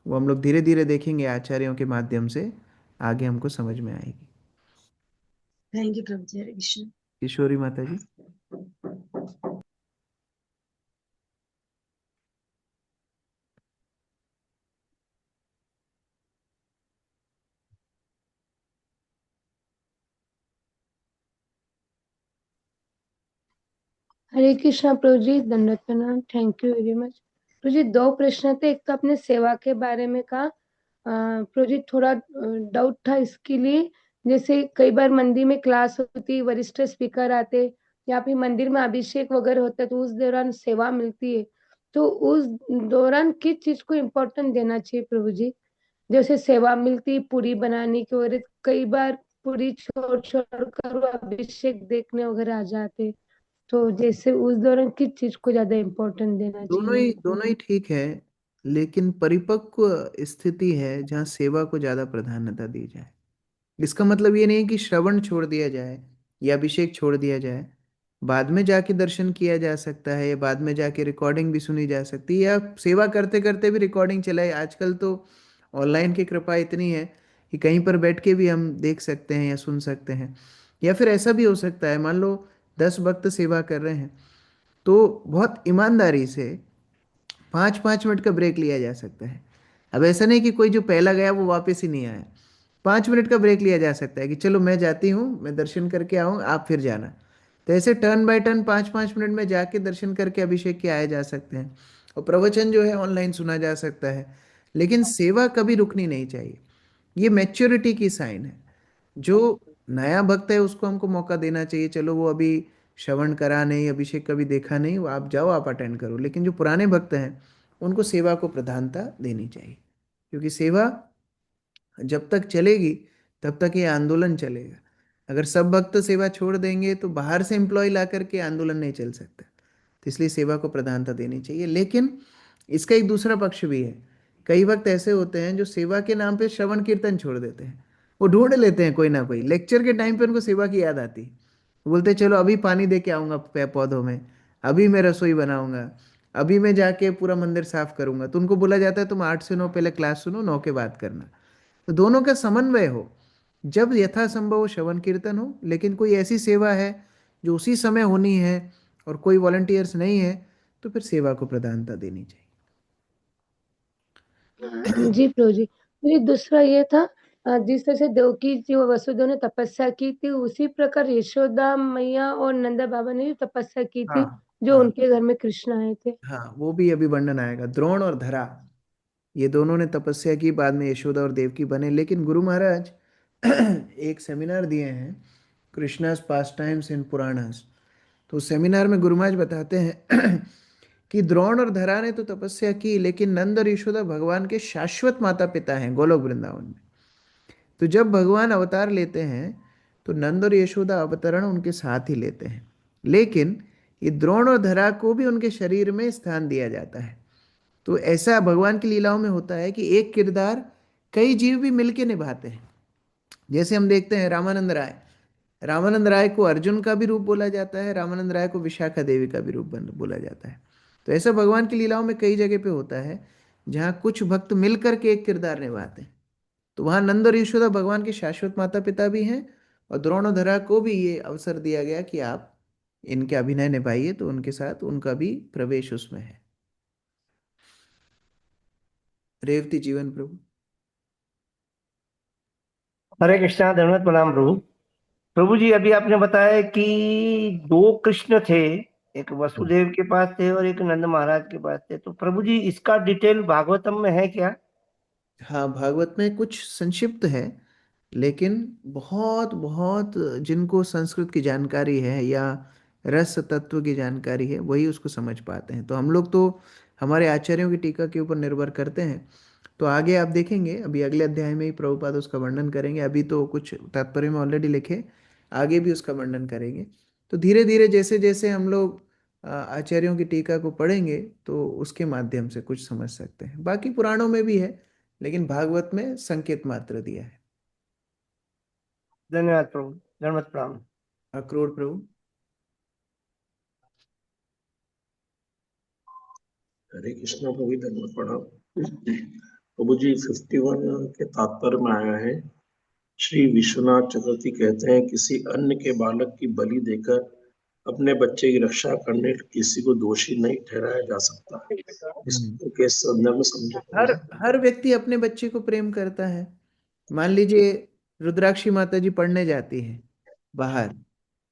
वो हम लोग धीरे धीरे देखेंगे आचार्यों के माध्यम से, आगे हमको समझ में आएगी। Thank you Prabhu ji. हरे कृष्ण। किशोरी माता जी। हरे कृष्णा प्रभु जी, दंडवत प्रणाम। Thank you very much. Prabhu ji, दो प्रश्न थे। एक तो अपने सेवा के बारे में कहा। प्रभु जी, थोड़ा डाउट था इसके लिए। जैसे कई बार मंदिर में क्लास होती, वरिष्ठ स्पीकर आते, या फिर मंदिर में अभिषेक वगैरह होता है, तो उस दौरान सेवा मिलती है। तो उस दौरान किस चीज को इम्पोर्टेंट देना चाहिए प्रभु जी? जैसे सेवा मिलती पूरी बनाने की, और कई बार पूरी छोड़ छोड़ कर वो अभिषेक देखने वगैरह आ जाते, तो जैसे उस दौरान किस चीज को ज्यादा इम्पोर्टेंट देना चाहिए मेरे को? दोनों ही ठीक है, लेकिन परिपक्व स्थिति है जहाँ सेवा को ज्यादा प्राधान्यता दी जाए। इसका मतलब ये नहीं कि श्रवण छोड़ दिया जाए या अभिषेक छोड़ दिया जाए। बाद में जाके दर्शन किया जा सकता है, या बाद में जाके रिकॉर्डिंग भी सुनी जा सकती है, या सेवा करते करते भी रिकॉर्डिंग चलाए। आजकल तो ऑनलाइन की कृपा इतनी है कि कहीं पर बैठ के भी हम देख सकते हैं या सुन सकते हैं। या फिर ऐसा भी हो सकता है, मान लो 10 भक्त सेवा कर रहे हैं, तो बहुत ईमानदारी से 5-5 मिनट का ब्रेक लिया जा सकता है। अब ऐसा नहीं कि कोई जो पहला गया वो वापस ही नहीं आया। 5 मिनट का ब्रेक लिया जा सकता है कि चलो मैं जाती हूँ, मैं दर्शन करके आऊँ, आप फिर जाना। तो ऐसे टर्न बाय टर्न 5-5 मिनट में जाके दर्शन करके अभिषेक के आए जा सकते हैं। और प्रवचन जो है ऑनलाइन सुना जा सकता है। लेकिन सेवा कभी रुकनी नहीं चाहिए। ये मैच्योरिटी की साइन है। जो नया भक्त है उसको हमको मौका देना चाहिए, चलो वो अभी श्रवण करा नहीं, अभिषेक कभी देखा नहीं, वो आप जाओ, आप अटेंड करो। लेकिन जो पुराने भक्त हैं उनको सेवा को प्रधानता देनी चाहिए, क्योंकि सेवा जब तक चलेगी तब तक ये आंदोलन चलेगा। अगर सब भक्त सेवा छोड़ देंगे तो बाहर से एम्प्लॉय ला करके आंदोलन नहीं चल सकता। तो इसलिए सेवा को प्रधानता देनी चाहिए। लेकिन इसका एक दूसरा पक्ष भी है। कई वक्त ऐसे होते हैं जो सेवा के नाम पे श्रवण कीर्तन छोड़ देते हैं। वो ढूंढ लेते हैं कोई ना कोई, लेक्चर के टाइम पे उनको सेवा की याद आती है। वो बोलते हैं चलो अभी पानी दे के आऊँगा पौधों में, अभी मैं रसोई बनाऊंगा, अभी मैं जाके पूरा मंदिर साफ करूंगा। तो उनको बोला जाता है तुम 8 से 9 पहले क्लास सुनो, 9 के बाद करना। तो दोनों का समन्वय हो, जब यथासंभव हो श्रवण कीर्तन हो, लेकिन कोई ऐसी सेवा है जो उसी समय होनी है और कोई वॉलंटियर्स नहीं है, तो फिर सेवा को प्रधानता देनी चाहिए। जी प्रभु जी। मुझे दूसरा ये था, जिस तरह से देवकी जी व वसुदेव ने तपस्या की थी, उसी प्रकार यशोदा मैया और नंदा बाबा ने भी तपस्या की हाँ थी, जो हाँ उनके घर में कृष्ण आए थे। हाँ, वो भी अभी वर्णन आएगा। द्रोण और धरा, ये दोनों ने तपस्या की, बाद में यशोदा और देवकी बने। लेकिन गुरु महाराज एक सेमिनार दिए हैं, कृष्णास पास टाइम्स इन पुराणास। तो उस सेमिनार में गुरु महाराज बताते हैं कि द्रोण और धरा ने तो तपस्या की, लेकिन नंद और यशोदा भगवान के शाश्वत माता पिता हैं गोलोक वृंदावन में। तो जब भगवान अवतार लेते हैं तो नंद और यशोदा अवतरण उनके साथ ही लेते हैं। लेकिन ये द्रोण और धरा को भी उनके शरीर में स्थान दिया जाता है। तो ऐसा भगवान की लीलाओं में होता है कि एक किरदार कई जीव भी मिलके निभाते हैं। जैसे हम देखते हैं रामानंद राय, रामानंद राय को अर्जुन का भी रूप बोला जाता है, रामानंद राय को विशाखा देवी का भी रूप बोला जाता है। तो ऐसा भगवान की लीलाओं में कई जगह पे होता है जहाँ कुछ भक्त मिलकर के एक किरदार निभाते हैं। तो वहाँ नंद और यशोदा भगवान के शाश्वत माता पिता भी हैं, और द्रोणोधरा को भी ये अवसर दिया गया कि आप इनके अभिनय निभाइए, तो उनके साथ उनका भी प्रवेश उसमें है। रेवती जीवन प्रभु। हरे कृष्णा, धन्यवाद, प्रणाम प्रभु। प्रभु जी, अभी आपने बताया कि दो कृष्ण थे, एक वसुदेव के पास थे और एक नंद महाराज के पास थे। तो प्रभु जी, इसका डिटेल भागवतम में है क्या? हाँ, भागवत में कुछ संक्षिप्त है, लेकिन बहुत बहुत जिनको संस्कृत की जानकारी है या रस तत्व की जानकारी है वही उसको समझ पाते हैं। तो हम लोग तो हमारे आचार्यों की टीका के ऊपर निर्भर करते हैं। तो आगे आप देखेंगे, अभी अगले अध्याय में ही प्रभुपाद उसका वर्णन करेंगे। अभी तो कुछ तात्पर्य में ऑलरेडी लिखे, आगे भी उसका वर्णन करेंगे। तो धीरे धीरे जैसे जैसे हम लोग आचार्यों की टीका को पढ़ेंगे तो उसके माध्यम से कुछ समझ सकते हैं। बाकी पुराणों में भी है, लेकिन भागवत में संकेत मात्र दिया है। धन्यवाद प्रभु, धन्यवाद, प्रणाम। अक्रोड़ प्रभु। हरे कृष्णा प्रभु, धन्यवाद, प्रणाम। प्रभु जी, 51 के तात्पर्य में आया है, श्री विश्वनाथ चक्रवर्ती कहते हैं, किसी अन्य के बालक की बलि देकर अपने बच्चे की रक्षा करने किसी को दोषी नहीं ठहराया जा सकता। इसके संदर्भ में समझे हर हर व्यक्ति अपने बच्चे को प्रेम करता है। मान लीजिए रुद्राक्षी माता जी पढ़ने जाती है बाहर,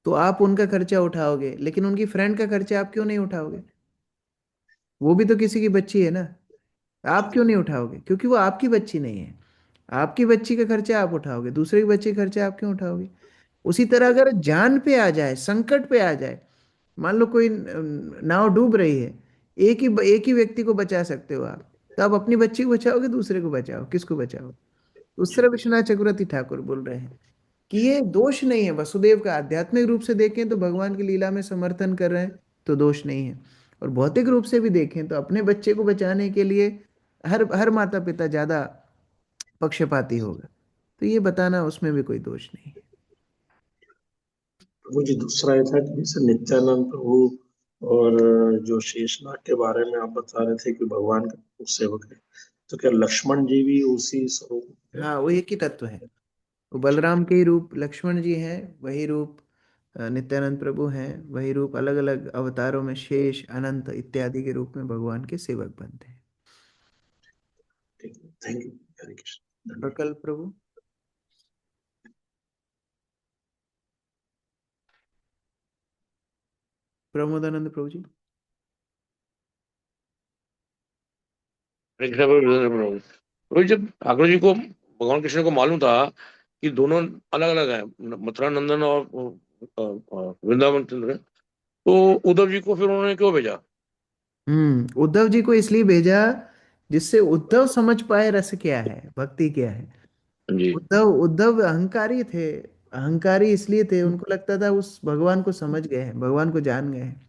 तो आप उनका खर्चा उठाओगे, लेकिन उनकी फ्रेंड का खर्चा आप क्यों नहीं उठाओगे? वो भी तो किसी की बच्ची है ना। आप क्यों नहीं उठाओगे? क्योंकि वो आपकी बच्ची नहीं है। आपकी बच्ची का खर्चा आप उठाओगे, दूसरे की बच्ची का खर्चा आप क्यों उठाओगे? उसी तरह अगर जान पे आ जाए, संकट पे आ जाए, मान लो कोई नाव डूब रही है, एक ही व्यक्ति को बचा सकते हो आप, तो आप अपनी बच्ची को बचाओगे, दूसरे को बचाओ, किसको बचाओ? उस तरह विश्वनाथ चक्रवर्ती ठाकुर बोल रहे हैं कि ये दोष नहीं है। वसुदेव का आध्यात्मिक रूप से देखें तो भगवान की लीला में समर्थन कर रहे हैं तो दोष नहीं है, और भौतिक रूप से भी देखें तो अपने बच्चे को बचाने के लिए हर हर माता पिता ज्यादा पक्षपाती होगा, तो ये बताना उसमें भी कोई दोष नहीं है। प्रभु जी, दूसरा ये था कि जैसे नित्यानंद प्रभु और जो शेषनाग के बारे में आप बता रहे थे कि भगवान का सेवक है, तो क्या लक्ष्मण जी भी उसी स्वरूप? हाँ, वो एक ही तत्व है। वो बलराम के ही रूप लक्ष्मण जी हैं, वही रूप नित्यानंद प्रभु हैं, वही रूप अलग अलग अवतारों में शेष, अनंत इत्यादि के रूप में भगवान के सेवक बनते हैं। Thank you. हरे कृष्ण। प्रकल्प प्रभु। प्रमोदानंद प्रभु जी। प्रभु, जब ठाकुर जी को, भगवान कृष्ण को मालूम था कि दोनों अलग अलग हैं, मथुरा नंदन और वृंदावन चंद्र, तो उद्धव जी को फिर उन्होंने क्यों भेजा? उद्धव जी को इसलिए भेजा जिससे उद्धव समझ पाए रस क्या है, भक्ति क्या है। उद्धव उद्धव अहंकारी थे। अहंकारी इसलिए थे, उनको लगता था उस भगवान को समझ गए हैं, भगवान को जान गए हैं।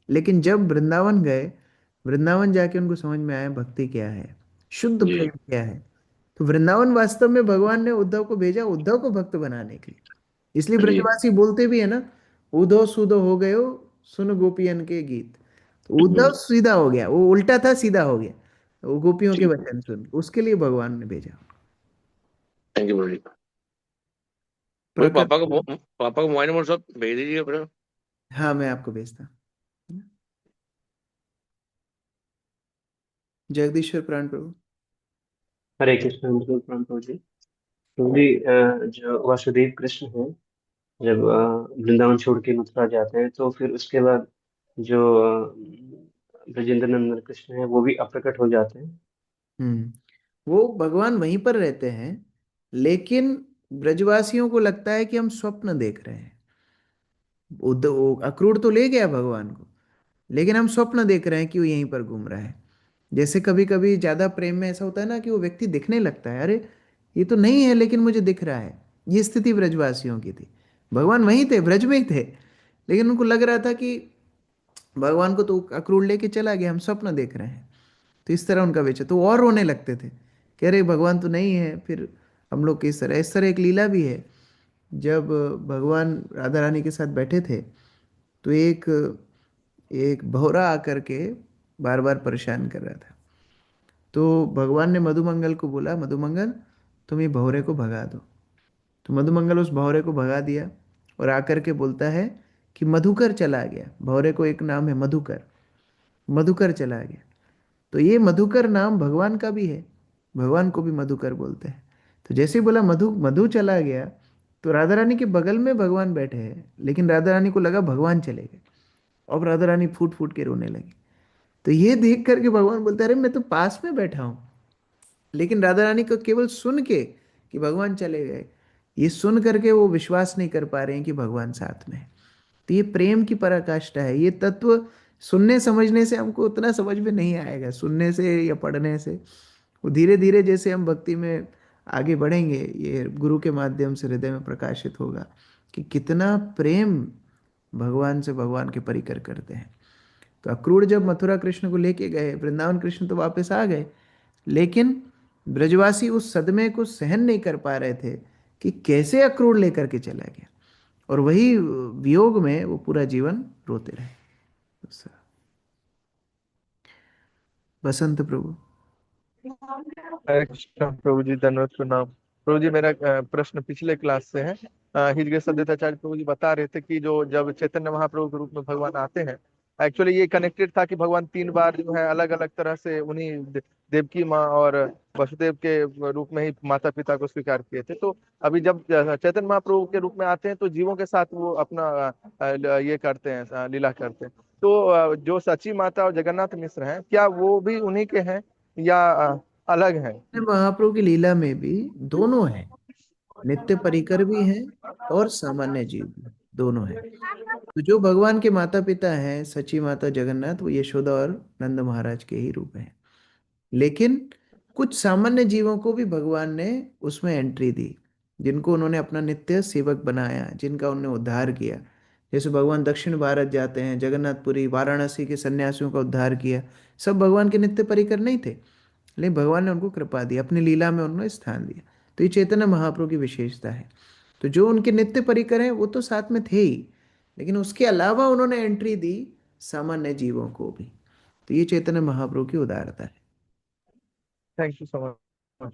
लेकिन जब वृंदावन गए, वृंदावन जाके उनको समझ में आया भक्ति क्या है, शुद्ध प्रेम क्या है। तो वृंदावन वास्तव में भगवान ने उद्धव को भेजा उद्धव को भक्त बनाने के लिए। इसलिए ब्रजवासी बोलते भी है ना, उद्धव सुधो हो गए हो, सुन गोपियन के गीत। तो उद्धव सीधा हो गया, वो उल्टा था, सीधा हो गया, वो गोपियों के वचन सुन, उसके लिए भगवान ने भेजा। थैंक यू प्रभु। कोई पापा का मोबाइल नंबर सब भेज दीजिए अपना। हाँ, मैं आपको भेजता। जगदीश्वर प्राण प्रभु। हरे कृष्ण प्रभु जी। प्रभु जी, जो वासुदेव कृष्ण है, जब वृंदावन छोड़ के मथुरा जाते हैं तो फिर उसके बाद जो ब्रजेंद्र नंदन कृष्ण है वो भी अप्रकट हो जाते हैं। वो भगवान वहीं पर रहते हैं, लेकिन ब्रजवासियों को लगता है कि हम स्वप्न देख रहे हैं। अक्रूर तो ले गया भगवान को, लेकिन हम स्वप्न देख रहे हैं कि वो यहीं पर घूम रहा है। जैसे कभी कभी ज्यादा प्रेम में ऐसा होता है ना कि वो व्यक्ति दिखने लगता है, अरे ये तो नहीं है लेकिन मुझे दिख रहा है। ये स्थिति ब्रजवासियों की थी। भगवान वहीं थे, ब्रज में ही थे, लेकिन उनको लग रहा था कि भगवान को तो अक्रूर लेके चला गया, हम स्वप्न देख रहे हैं। तो इस तरह उनका विचार, तो और रोने लगते थे, कह रहे भगवान तो नहीं है, फिर हम लोग इस तरह एक लीला भी है। जब भगवान राधा रानी के साथ बैठे थे तो एक एक भौरा आकर के बार बार परेशान कर रहा था। तो भगवान ने मधुमंगल को बोला, मधुमंगल तुम ये भौरे को भगा दो। तो मधुमंगल उस भौरे को भगा दिया और आकर के बोलता है कि मधुकर चला गया। भौरे को एक नाम है मधुकर, मधुकर चला गया। तो ये मधुकर नाम भगवान का भी है, भगवान को भी मधुकर बोलते हैं। तो जैसे ही बोला मधु, मधु चला गया, तो राधा रानी के बगल में भगवान बैठे हैं, लेकिन राधा रानी को लगा भगवान चले गए। अब राधा रानी फूट फूट के रोने लगी। तो ये देख करके भगवान बोलते, अरे मैं तो पास में बैठा हूं। लेकिन राधा रानी को केवल सुन के कि भगवान चले गए, ये सुन करके वो विश्वास नहीं कर पा रहे हैं कि भगवान साथ में है। तो ये प्रेम की पराकाष्ठा है। ये तत्व सुनने समझने से हमको उतना समझ में नहीं आएगा, सुनने से या पढ़ने से। वो धीरे धीरे जैसे हम भक्ति में आगे बढ़ेंगे, ये गुरु के माध्यम से हृदय में प्रकाशित होगा कि कितना प्रेम भगवान से भगवान के परिकर करते हैं। तो अक्रूर जब मथुरा कृष्ण को लेके गए, वृंदावन कृष्ण तो वापस आ गए, लेकिन ब्रजवासी उस सदमे को सहन नहीं कर पा रहे थे कि कैसे अक्रूर लेकर के चला गया, और वही वियोग में वो पूरा जीवन रोते रहे। बसंत प्रभु। हरे कृष्ण प्रभु जी, धन्यवाद प्रणाम प्रभु जी। मेरा प्रश्न पिछले क्लास से है। हिजगे सद्गताचार्य प्रभु जी बता रहे थे कि जो जब चैतन्य महाप्रभु के रूप में भगवान आते हैं, एक्चुअली ये कनेक्टेड था कि भगवान 3 बार जो है अलग अलग तरह से उन्हीं देवकी माँ और वसुदेव के रूप में ही माता पिता को स्वीकार किए थे। तो अभी जब चैतन्य महाप्रभु के रूप में आते हैं तो जीवों के साथ वो अपना ये करते हैं, लीला करते हैं। तो जो सची माता और जगन्नाथ मिश्र हैं, क्या वो भी उन्हीं के हैं या अलग है? महाप्रभु की लीला में भी दोनों हैं, नित्य परिकर भी हैं और सामान्य जीव भी, दोनों हैं। तो जो भगवान के माता पिता हैं, सची माता जगन्नाथ, वो यशोदा और नंद महाराज के ही रूप हैं। लेकिन कुछ सामान्य जीवों को भी भगवान ने उसमें एंट्री दी, जिनको उन्होंने अपना नित्य सेवक बनाया, जिनका उन्होंने उद्धार किया। जैसे भगवान दक्षिण भारत जाते हैं, जगन्नाथपुरी वाराणसी के सन्यासियों का उद्धार किया। सब भगवान के नित्य परिकर नहीं थे, लेकिन भगवान ने उनको कृपा दी, अपनी लीला में उन्होंने स्थान दिया। तो ये चैतन्य महाप्रभु की विशेषता है। तो जो उनके नित्य परिकर हैं वो तो साथ में थे ही, लेकिन उसके अलावा उन्होंने एंट्री दी सामान्य जीवों को भी। तो ये चैतन्य महाप्रभु की उदारता है। Thank you so much.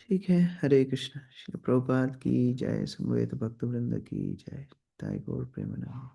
ठीक है, हरे कृष्ण। श्री प्रभुपाद की जय, समवेत भक्त वृंद की जय। ताई गौर प्रेमानंद।